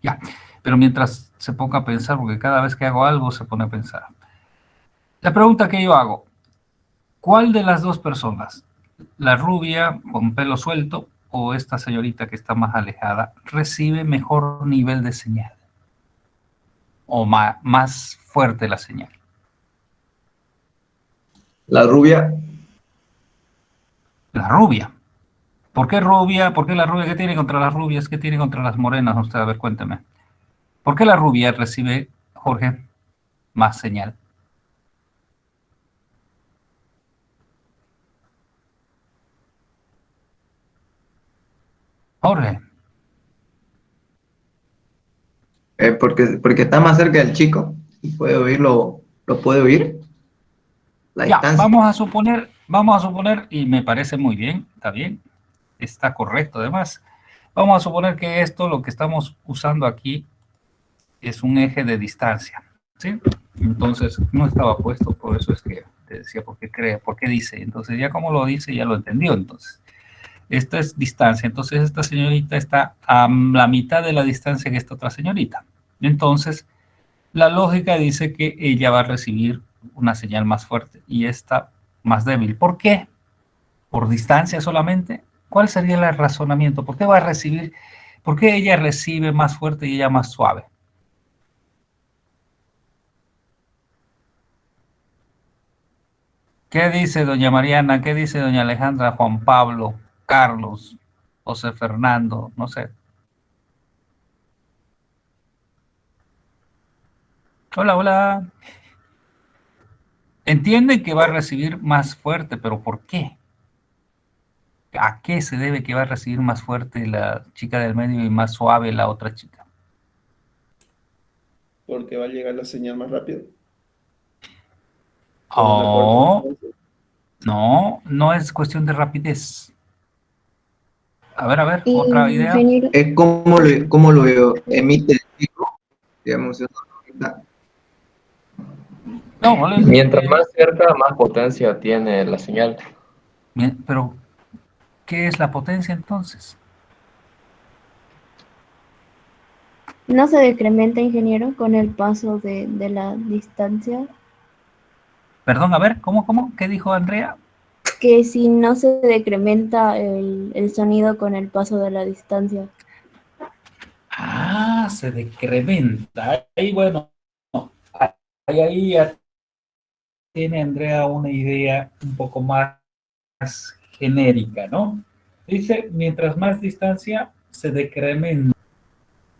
[SPEAKER 1] Ya. Pero mientras se ponga a pensar, porque cada vez que hago algo se pone a pensar. La pregunta que yo hago, ¿cuál de las dos personas, la rubia con pelo suelto o esta señorita que está más alejada, recibe mejor nivel de señal? ¿O más fuerte la señal?
[SPEAKER 3] La rubia,
[SPEAKER 1] La rubia. ¿Por qué rubia? ¿Por qué la rubia? ¿Qué tiene contra las rubias? ¿Qué tiene contra las morenas? Usted, a ver, cuénteme. ¿Por qué la rubia recibe, Jorge, más señal? Jorge.
[SPEAKER 3] porque está más cerca del chico y puede oírlo, lo puede oír. La
[SPEAKER 1] Ya,
[SPEAKER 3] distancia.
[SPEAKER 1] vamos a suponer, y me parece muy bien, está bien, está correcto además. Vamos a suponer que esto, lo que estamos usando aquí, es un eje de distancia, ¿sí? Entonces, no estaba puesto, por eso es que te decía, ¿por qué dice? Entonces, ya como lo dice, ya lo entendió, entonces. Esta es distancia, entonces esta señorita está a la mitad de la distancia que esta otra señorita. Entonces, la lógica dice que ella va a recibir una señal más fuerte y esta más débil. ¿Por qué? ¿Por distancia solamente? ¿Cuál sería el razonamiento? ¿Por qué va a recibir, por qué ella recibe más fuerte y ella más suave? ¿Qué dice doña Mariana? ¿Qué dice doña Alejandra, Juan Pablo, Carlos, José Fernando? No sé. Hola, hola. Entienden que va a recibir más fuerte, pero ¿por qué? ¿A qué se debe que va a recibir más fuerte la chica del medio y más suave la otra chica?
[SPEAKER 6] Porque va a llegar la señal más rápido. Por una corta
[SPEAKER 1] Oh,
[SPEAKER 6] distancia.
[SPEAKER 1] no, no es cuestión de rapidez. A ver, otra idea.
[SPEAKER 7] Ingeniero,
[SPEAKER 3] Es como lo emite el chico, digamos,
[SPEAKER 1] No, no le
[SPEAKER 8] Mientras
[SPEAKER 1] emite,
[SPEAKER 8] más cerca, más potencia tiene la señal.
[SPEAKER 1] pero ¿qué es la potencia entonces?
[SPEAKER 7] ¿no se decrementa, ingeniero, con el paso de la distancia?
[SPEAKER 1] Perdón, a ver, ¿cómo? ¿Qué dijo Andrea?
[SPEAKER 7] Que si no se decrementa el sonido con el paso de la distancia.
[SPEAKER 1] Ah, se decrementa. Ahí, bueno, ahí ya tiene Andrea una idea un poco más genérica, ¿no? Dice, mientras más distancia se decrementa.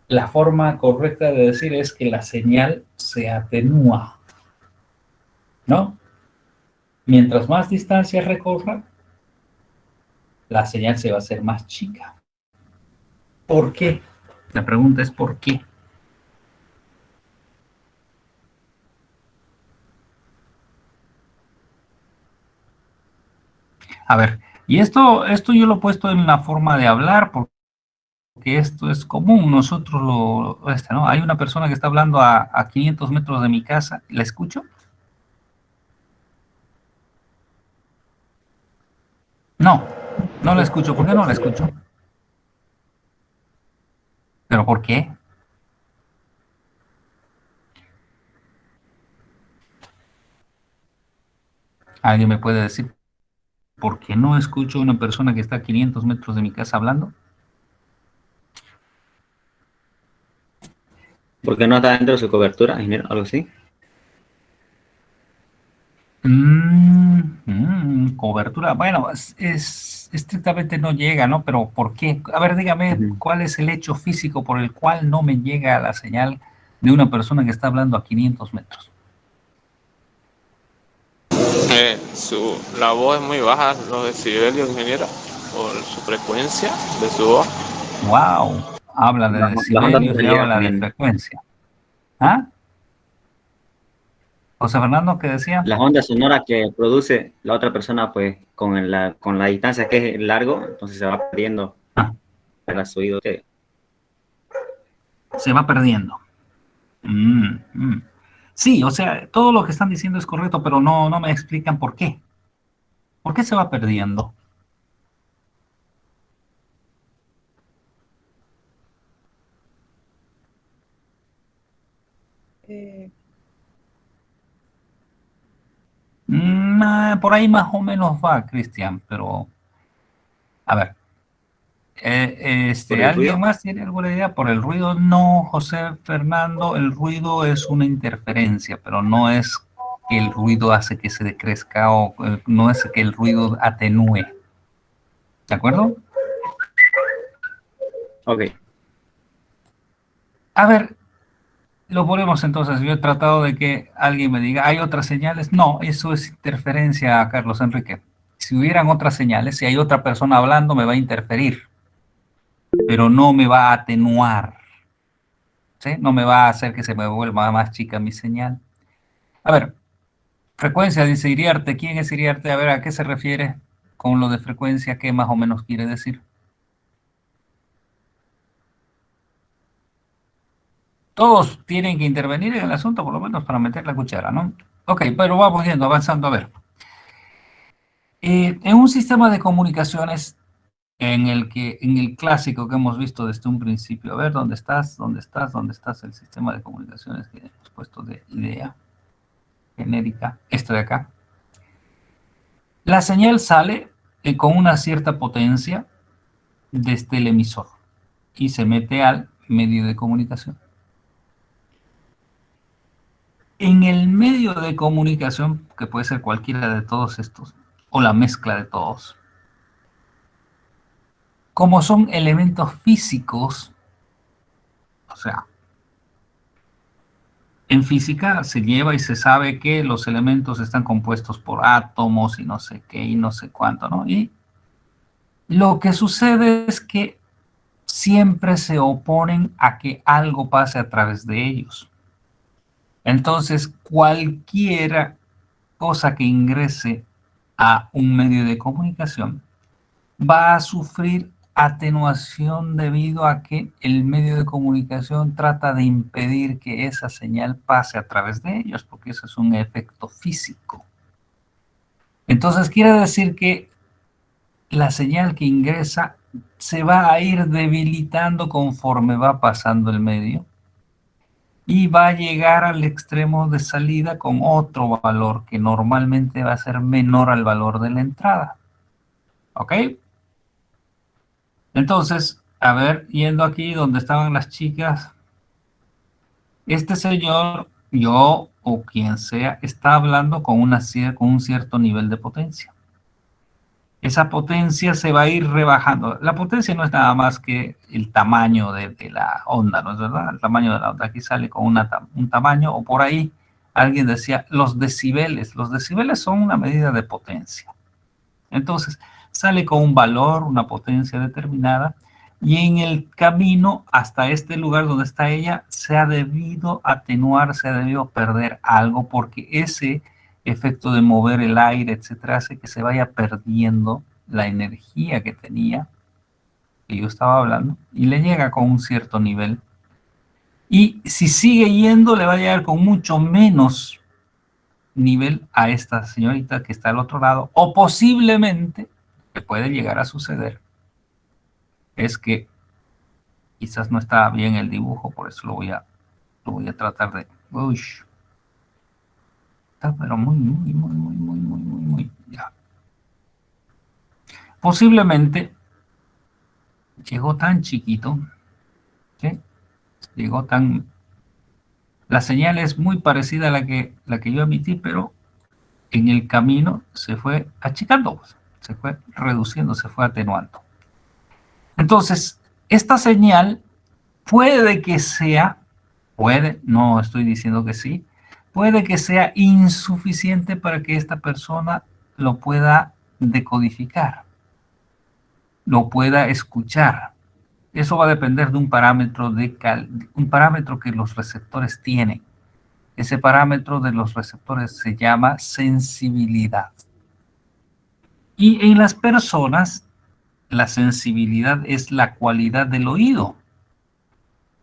[SPEAKER 1] La forma correcta de decir es que la señal se atenúa, ¿no? Mientras más distancia recorra, la señal se va a hacer más chica. ¿Por qué? La pregunta es ¿por qué? A ver, y esto yo lo he puesto en la forma de hablar porque esto es común. Nosotros ¿no? Hay una persona que está hablando a 500 metros de mi casa. ¿La escucho? No, no la escucho. ¿Por qué no la escucho? ¿Pero por qué? ¿Alguien me puede decir por qué no escucho a una persona que está a 500 metros de mi casa hablando?
[SPEAKER 9] Porque no está dentro de su cobertura, ingeniero, algo así.
[SPEAKER 1] Cobertura. Bueno, estrictamente no llega, ¿no? Pero ¿por qué? A ver, dígame, ¿cuál es el hecho físico por el cual no me llega la señal de una persona que está hablando a 500 metros?
[SPEAKER 4] La voz es muy baja, los decibelios, ingeniero, por su frecuencia de su voz.
[SPEAKER 1] Wow, habla de
[SPEAKER 9] Las ondas
[SPEAKER 1] decibelios
[SPEAKER 9] no
[SPEAKER 1] y
[SPEAKER 9] llegan
[SPEAKER 1] habla de
[SPEAKER 9] bien.
[SPEAKER 1] frecuencia. ¿Ah? José Fernando, ¿qué decía?
[SPEAKER 9] Las ondas sonoras que produce la otra persona, pues, con la distancia que es largo, entonces se va perdiendo para su oído.
[SPEAKER 1] Se va perdiendo. Sí, o sea, todo lo que están diciendo es correcto, pero no me explican por qué. ¿Por qué se va perdiendo? Por ahí más o menos va, Cristian, pero a ver.
[SPEAKER 9] ¿Por el
[SPEAKER 1] ¿Alguien
[SPEAKER 9] ruido?
[SPEAKER 1] más tiene alguna idea? Por el ruido, no, José Fernando, el ruido es una interferencia, pero no es que el ruido hace que se decrezca o no es que el ruido atenúe. ¿De acuerdo?
[SPEAKER 9] Ok.
[SPEAKER 1] A ver, lo ponemos entonces. Yo he tratado de que alguien me diga, ¿hay otras señales? No, eso es interferencia, Carlos Enrique. Si hubieran otras señales, si hay otra persona hablando, me va a interferir, pero no me va a atenuar. ¿Sí? No me va a hacer que se me vuelva más chica mi señal. A ver, frecuencia, dice Iriarte. ¿Quién es Iriarte? A ver, ¿a qué se refiere con lo de frecuencia? ¿Qué más o menos quiere decir? Todos tienen que intervenir en el asunto, por lo menos para meter la cuchara, ¿no? Ok, pero vamos yendo, avanzando. A ver, en un sistema de comunicaciones en el clásico que hemos visto desde un principio, a ver, ¿dónde estás? ¿Dónde estás? ¿Dónde estás? El sistema de comunicaciones que hemos puesto de idea genérica, esto de acá. La señal sale con una cierta potencia desde el emisor y se mete al medio de comunicación. En el medio de comunicación, que puede ser cualquiera de todos estos, o la mezcla de todos, como son elementos físicos, o sea, en física se lleva y se sabe que los elementos están compuestos por átomos y no sé qué y no sé cuánto, ¿no? Y lo que sucede es que siempre se oponen a que algo pase a través de ellos. Entonces, cualquier cosa que ingrese a un medio de comunicación va a sufrir atenuación debido a que el medio de comunicación trata de impedir que esa señal pase a través de ellos, porque eso es un efecto físico. Entonces, quiere decir que la señal que ingresa se va a ir debilitando conforme va pasando el medio y va a llegar al extremo de salida con otro valor que normalmente va a ser menor al valor de la entrada. ¿Ok? Entonces, a ver, yendo aquí donde estaban las chicas, este señor, yo o quien sea, está hablando con un cierto nivel de potencia. esa potencia se va a ir rebajando. La potencia no es nada más que el tamaño de la onda, ¿no es verdad? El tamaño de la onda. Aquí sale con un tamaño, o por ahí alguien decía los decibeles. Los decibeles son una medida de potencia. Entonces, sale con un valor, una potencia determinada, y en el camino hasta este lugar donde está ella, se ha debido atenuar, se ha debido perder algo, porque ese efecto de mover el aire, etcétera, hace que se vaya perdiendo la energía que tenía, que yo estaba hablando, y le llega con un cierto nivel. Y si sigue yendo, le va a llegar con mucho menos nivel a esta señorita que está al otro lado, o posiblemente, que puede llegar a suceder, es que quizás no está bien el dibujo, por eso lo voy a tratar de... Uy, está pero muy, ya. Posiblemente llegó tan chiquito, ¿sí? Llegó tan... La señal es muy parecida a la que yo emití, pero en el camino se fue achicando, se fue reduciendo, se fue atenuando. Entonces, esta señal puede que sea, no estoy diciendo que sí, puede que sea insuficiente para que esta persona lo pueda decodificar, lo pueda escuchar. Eso va a depender de un parámetro, un parámetro que los receptores tienen. Ese parámetro de los receptores se llama sensibilidad. Y en las personas, la sensibilidad es la cualidad del oído.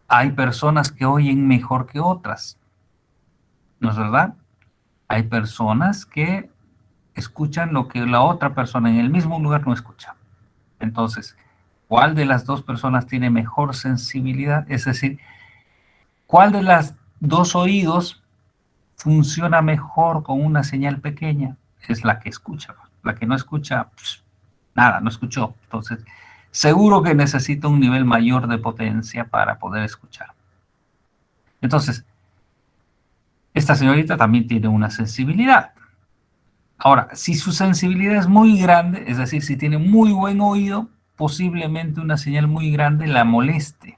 [SPEAKER 1] Hay personas que oyen mejor que otras, ¿no es verdad? Hay personas que escuchan lo que la otra persona en el mismo lugar no escucha. Entonces, ¿cuál de las dos personas tiene mejor sensibilidad? Es decir, ¿cuál de las dos oídos funciona mejor con una señal pequeña? Es la que escucha. La que no escucha, pues, nada, no escuchó. Entonces, seguro que necesita un nivel mayor de potencia para poder escuchar. Entonces, esta señorita también tiene una sensibilidad. Ahora, si su sensibilidad es muy grande, es decir, si tiene muy buen oído, posiblemente una señal muy grande la moleste.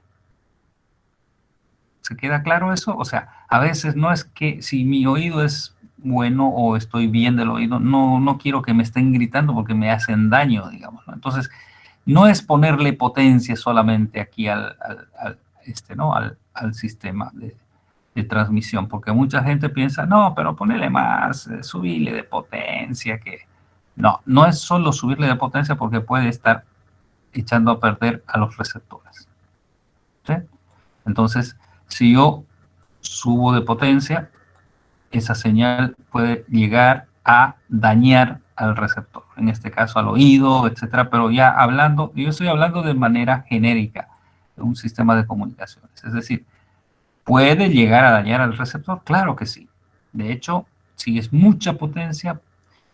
[SPEAKER 1] ¿Se queda claro eso? O sea, a veces no es que si mi oído es bueno o estoy bien del oído, no quiero que me estén gritando porque me hacen daño, digamos, ¿no? Entonces, no es ponerle potencia solamente aquí al sistema de transmisión, porque mucha gente piensa, no, pero ponerle más, subirle de potencia, que no es solo subirle de potencia porque puede estar echando a perder a los receptores. ¿Sí? Entonces, si yo subo de potencia, esa señal puede llegar a dañar al receptor, en este caso al oído, etcétera, pero ya yo estoy hablando de manera genérica de un sistema de comunicaciones, es decir, ¿puede llegar a dañar al receptor? Claro que sí. De hecho, si es mucha potencia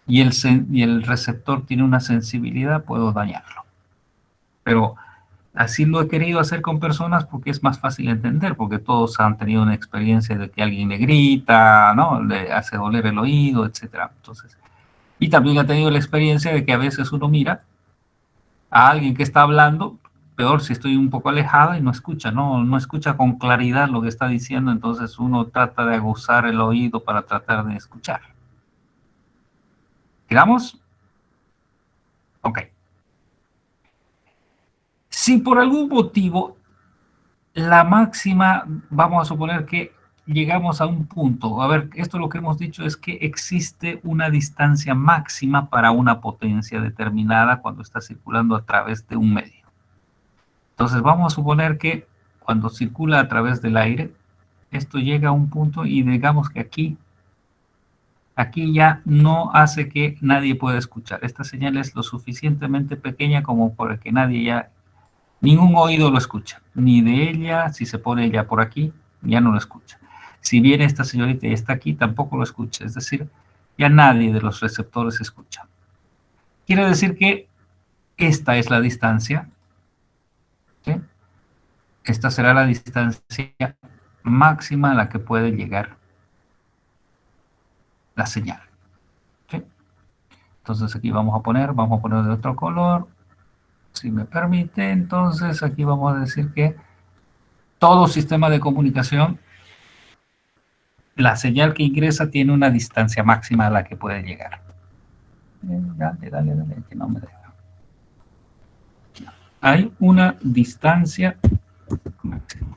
[SPEAKER 1] y el receptor tiene una sensibilidad, puedo dañarlo. Pero así lo he querido hacer con personas porque es más fácil entender, porque todos han tenido una experiencia de que alguien le grita, ¿no? Le hace doler el oído, etcétera. Entonces, y también ha tenido la experiencia de que a veces uno mira a alguien que está hablando, peor si estoy un poco alejada y no escucha, no escucha con claridad lo que está diciendo, entonces uno trata de aguzar el oído para tratar de escuchar. ¿Quedamos? Ok. Si por algún motivo la máxima, vamos a suponer que llegamos a un punto, a ver, esto lo que hemos dicho es que existe una distancia máxima para una potencia determinada cuando está circulando a través de un medio. Entonces vamos a suponer que cuando circula a través del aire, esto llega a un punto y digamos que aquí ya no hace que nadie pueda escuchar. Esta señal es lo suficientemente pequeña como para que ningún oído lo escucha. Ni de ella, si se pone ella por aquí, ya no lo escucha. Si viene esta señorita y está aquí, tampoco lo escucha. Es decir, ya nadie de los receptores escucha. Quiere decir que esta es la distancia. ¿Sí? Esta será la distancia máxima a la que puede llegar la señal. ¿Sí? Entonces aquí vamos a poner de otro color, si me permite. Entonces aquí vamos a decir que todo sistema de comunicación, la señal que ingresa tiene una distancia máxima a la que puede llegar. Dale, que no me deja. Hay una distancia máxima.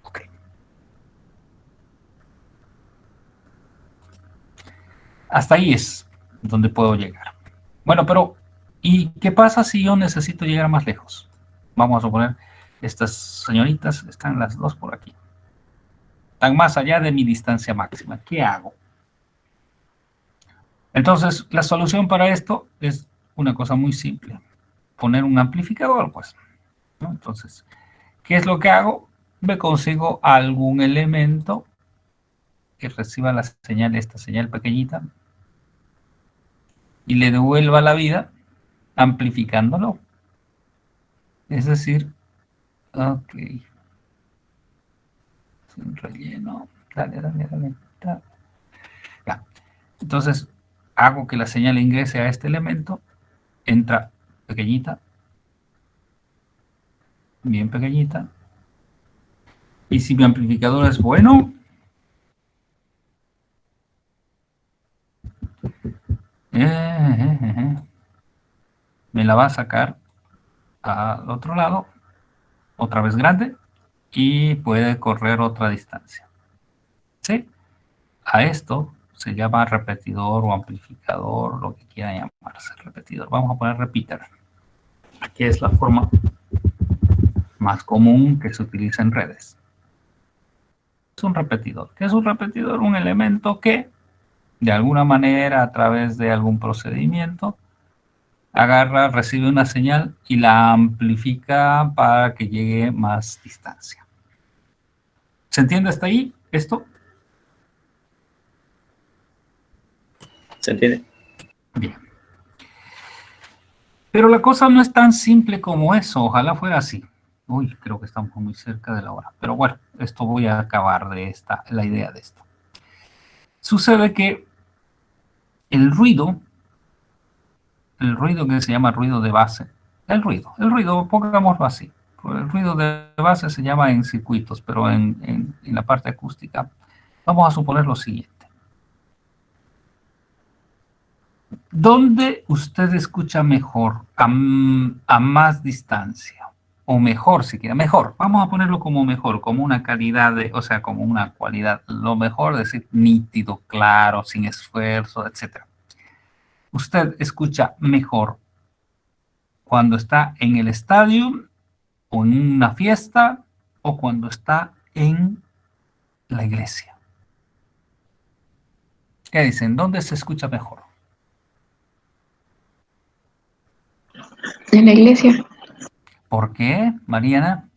[SPEAKER 1] Ok. Hasta ahí es donde puedo llegar. Bueno, pero ¿y qué pasa si yo necesito llegar más lejos? Vamos a suponer, estas señoritas están las dos por aquí. Están más allá de mi distancia máxima. ¿Qué hago? Entonces, la solución para esto es una cosa muy simple. Poner un amplificador, pues, ¿no? Entonces, ¿qué es lo que hago? Me consigo algún elemento que reciba la señal, esta señal pequeñita, y le devuelva la vida amplificándolo. Es decir, ok. Sin relleno. Dale. Ya. Entonces, hago que la señal ingrese a este elemento, entra pequeñita, bien pequeñita, y si mi amplificador es bueno, me la va a sacar al otro lado, otra vez grande, y puede correr otra distancia. ¿Sí? A esto se llama repetidor o amplificador, lo que quiera llamarse repetidor. Vamos a poner repeater, que es la forma más común que se utiliza en redes. Es un repetidor. ¿Qué es un repetidor? Un elemento que, de alguna manera, a través de algún procedimiento, agarra, recibe una señal y la amplifica para que llegue más distancia. ¿Se entiende hasta ahí esto?
[SPEAKER 9] ¿Se entiende?
[SPEAKER 1] Bien. Pero la cosa no es tan simple como eso. Ojalá fuera así. Uy, creo que estamos muy cerca de la hora. Pero bueno, esto voy a acabar de la idea de esto. Sucede que el ruido que se llama ruido de base, el ruido, pongámoslo así. El ruido de base se llama en circuitos, pero en la parte acústica vamos a suponer lo siguiente. ¿Dónde usted escucha mejor, a más distancia? O mejor, si quiere, mejor. Vamos a ponerlo como mejor, como una calidad, como una cualidad. Lo mejor, decir nítido, claro, sin esfuerzo, etc. Usted escucha mejor cuando está en el estadio, o en una fiesta, o cuando está en la iglesia. ¿Qué dicen? ¿Dónde se escucha mejor?
[SPEAKER 2] En la iglesia,
[SPEAKER 1] ¿Por qué, Mariana?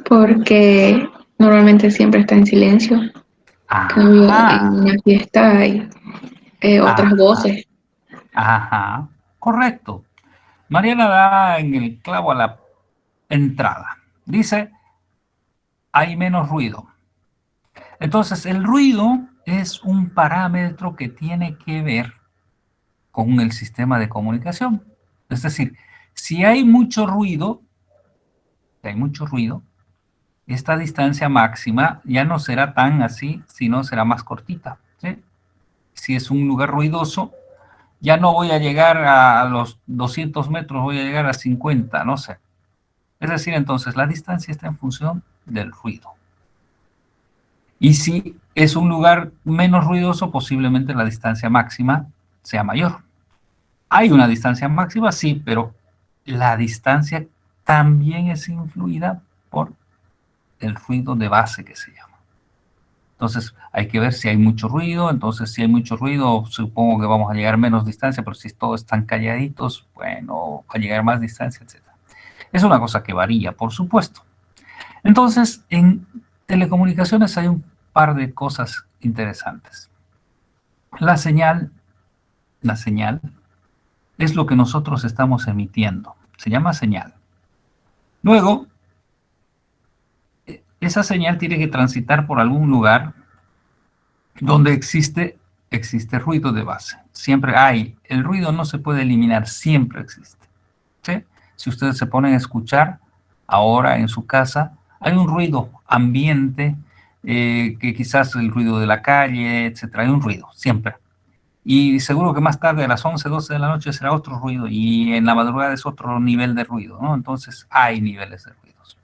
[SPEAKER 2] porque normalmente siempre está en silencio. Cambio, en
[SPEAKER 1] Ajá,
[SPEAKER 2] una fiesta hay otras
[SPEAKER 1] ajá,
[SPEAKER 2] voces.
[SPEAKER 1] ajá, correcto. Mariana da en el clavo a la entrada. Dice, hay menos ruido. Entonces, el ruido es un parámetro que tiene que ver con el sistema de comunicación. Es decir, si hay mucho ruido, esta distancia máxima ya no será tan así, sino será más cortita, ¿sí? Si es un lugar ruidoso, ya no voy a llegar a los 200 metros, voy a llegar a 50, no sé. Es decir, entonces, la distancia está en función del ruido. Y si es un lugar menos ruidoso, posiblemente la distancia máxima sea mayor. Hay una distancia máxima, sí, pero la distancia también es influida por el ruido de base que se llama. Entonces, hay que ver si hay mucho ruido. Entonces, si hay mucho ruido, supongo que vamos a llegar a menos distancia, pero si todos están calladitos, bueno, va a llegar más distancia, etc. Es una cosa que varía, por supuesto. Entonces, en telecomunicaciones hay un par de cosas interesantes. La señal es lo que nosotros estamos emitiendo. Se llama señal. Luego, esa señal tiene que transitar por algún lugar donde existe ruido de base. Siempre hay. El ruido no se puede eliminar, siempre existe. ¿Sí? Si ustedes se ponen a escuchar ahora en su casa, hay un ruido ambiente, que quizás el ruido de la calle, etcétera. Hay un ruido, siempre. Y seguro que más tarde, a las 11, 12 de la noche, será otro ruido, y en la madrugada es otro nivel de ruido, ¿no? Entonces, hay niveles de ruidos.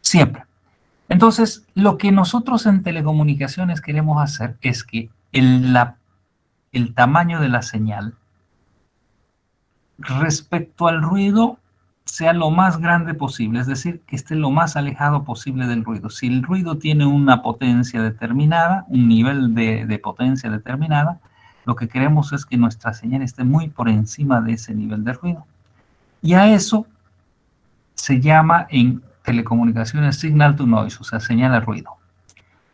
[SPEAKER 1] Siempre. Entonces, lo que nosotros en telecomunicaciones queremos hacer es que el tamaño de la señal respecto al ruido sea lo más grande posible, es decir, que esté lo más alejado posible del ruido. Si el ruido tiene una potencia determinada, un nivel de potencia determinada, lo que queremos es que nuestra señal esté muy por encima de ese nivel de ruido. Y a eso se llama en telecomunicaciones signal to noise, o sea, señal a ruido.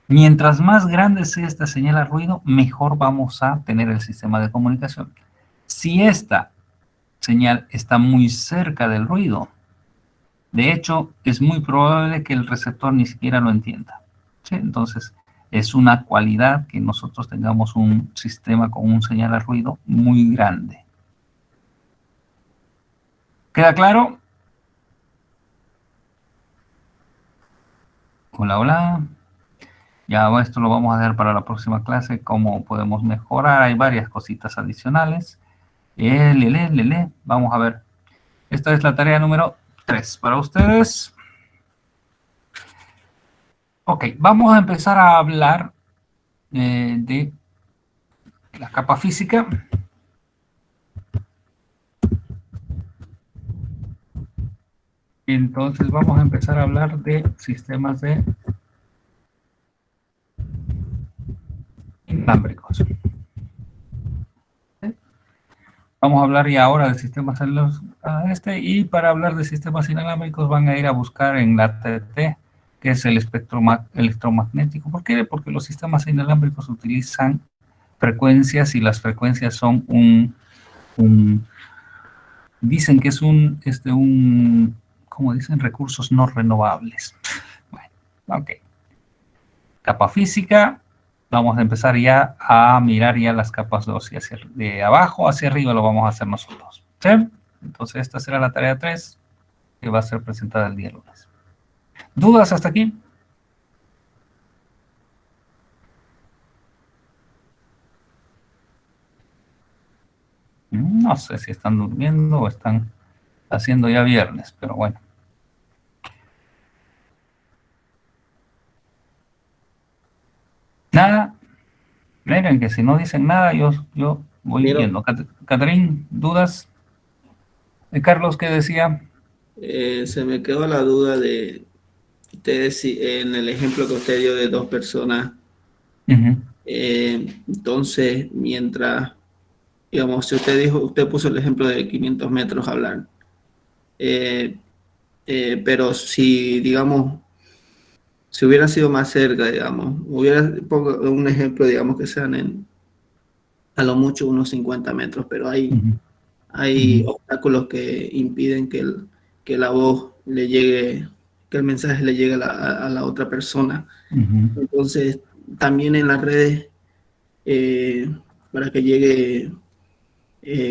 [SPEAKER 1] Mientras más grande sea esta señal a ruido, mejor vamos a tener el sistema de comunicación. Si esta señal está muy cerca del ruido, de hecho, es muy probable que el receptor ni siquiera lo entienda. ¿Sí? Entonces, es una cualidad que nosotros tengamos un sistema con un señal a ruido muy grande. ¿Queda claro? Hola, hola. Ya esto lo vamos a dejar para la próxima clase, cómo podemos mejorar. Hay varias cositas adicionales. Vamos a ver. Esta es la tarea número 3 para ustedes. Ok, vamos a empezar a hablar de la capa física. Entonces vamos a empezar a hablar de sistemas de inalámbricos. Vamos a hablar ya ahora de sistemas y para hablar de sistemas inalámbricos van a ir a buscar en la TT, que es el espectro electromagnético. ¿Por qué? Porque los sistemas inalámbricos utilizan frecuencias y las frecuencias son dicen que es como dicen, recursos no renovables. Bueno, ok. Capa física. Vamos a empezar ya a mirar ya las capas de abajo hacia arriba, lo vamos a hacer nosotros. ¿Sí? Entonces esta será la tarea 3 que va a ser presentada el día lunes. ¿Dudas hasta aquí? No sé si están durmiendo o están haciendo ya viernes, pero bueno. Nada. Miren que si no dicen nada, yo voy viendo. Catherine, ¿dudas? Carlos, ¿qué decía?
[SPEAKER 6] Se me quedó la duda de ustedes en el ejemplo que usted dio de 2 personas. Entonces, mientras, digamos, si usted puso el ejemplo de 500 metros hablar, pero si, digamos, si hubiera sido más cerca, digamos, pongo un ejemplo, digamos, que sean a lo mucho unos 50 metros, pero hay obstáculos que impiden que la voz le llegue, que el mensaje le llegue a la otra persona. Entonces, también en las redes, para que llegue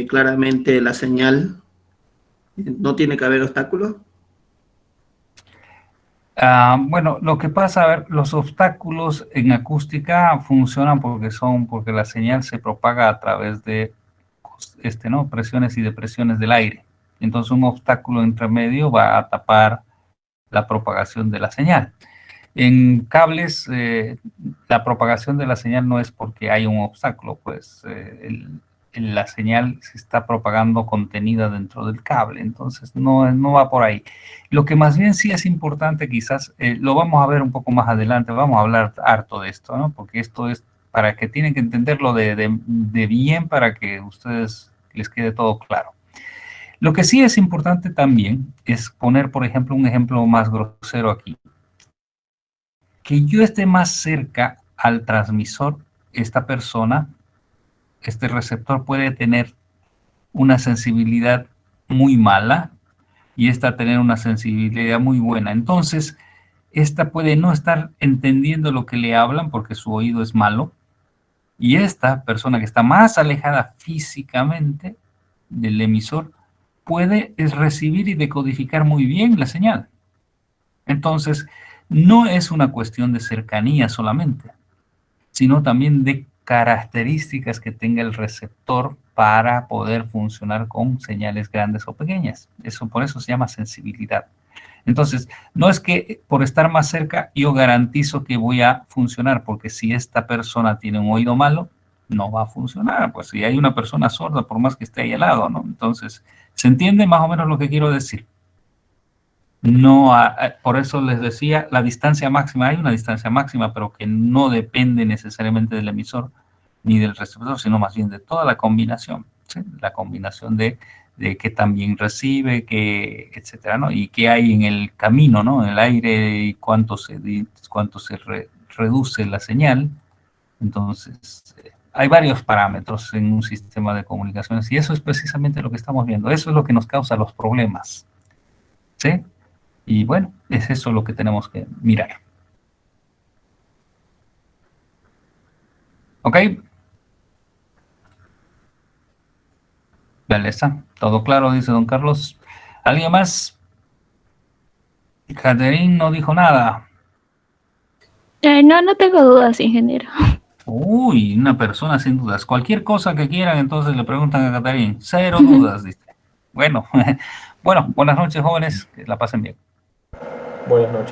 [SPEAKER 6] claramente la señal, ¿no tiene que haber obstáculos?
[SPEAKER 1] Bueno, lo que pasa, a ver, los obstáculos en acústica funcionan porque la señal se propaga a través de presiones y depresiones del aire. Entonces un obstáculo entre medio va a tapar la propagación de la señal. En cables, la propagación de la señal no es porque hay un obstáculo, pues la señal se está propagando contenida dentro del cable, entonces no va por ahí. Lo que más bien sí es importante, quizás, lo vamos a ver un poco más adelante, vamos a hablar harto de esto, ¿no? Porque esto es para que tienen que entenderlo de bien para que a ustedes les quede todo claro. Lo que sí es importante también es poner, por ejemplo, un ejemplo más grosero aquí. Que yo esté más cerca al transmisor, esta persona, este receptor puede tener una sensibilidad muy mala y esta tener una sensibilidad muy buena. Entonces, esta puede no estar entendiendo lo que le hablan porque su oído es malo, Y esta persona que está más alejada físicamente del emisor puede recibir y decodificar muy bien la señal. Entonces, no es una cuestión de cercanía solamente, sino también de características que tenga el receptor para poder funcionar con señales grandes o pequeñas. Por eso se llama sensibilidad. Entonces, no es que por estar más cerca yo garantizo que voy a funcionar, porque si esta persona tiene un oído malo, no va a funcionar. Pues si hay una persona sorda, por más que esté ahí al lado, ¿no? Entonces, ¿se entiende más o menos lo que quiero decir? No, por eso les decía, la distancia máxima, hay una distancia máxima, pero que no depende necesariamente del emisor ni del receptor, sino más bien de toda la combinación, ¿sí? La combinación de qué también recibe, qué, etcétera, ¿no? Y qué hay en el camino, ¿no? En el aire, y cuánto se reduce la señal. Entonces, hay varios parámetros en un sistema de comunicaciones y eso es precisamente lo que estamos viendo. Eso es lo que nos causa los problemas, ¿sí? Y bueno, es eso lo que tenemos que mirar. ¿Ok? Vale, está. Todo claro, dice don Carlos. ¿Alguien más? Catherine no dijo nada.
[SPEAKER 10] No tengo dudas, ingeniero.
[SPEAKER 1] Uy, una persona sin dudas. Cualquier cosa que quieran, entonces le preguntan a Catherine. Cero dudas, dice. Bueno, bueno, buenas noches, jóvenes. Que la pasen bien.
[SPEAKER 8] Buenas noches.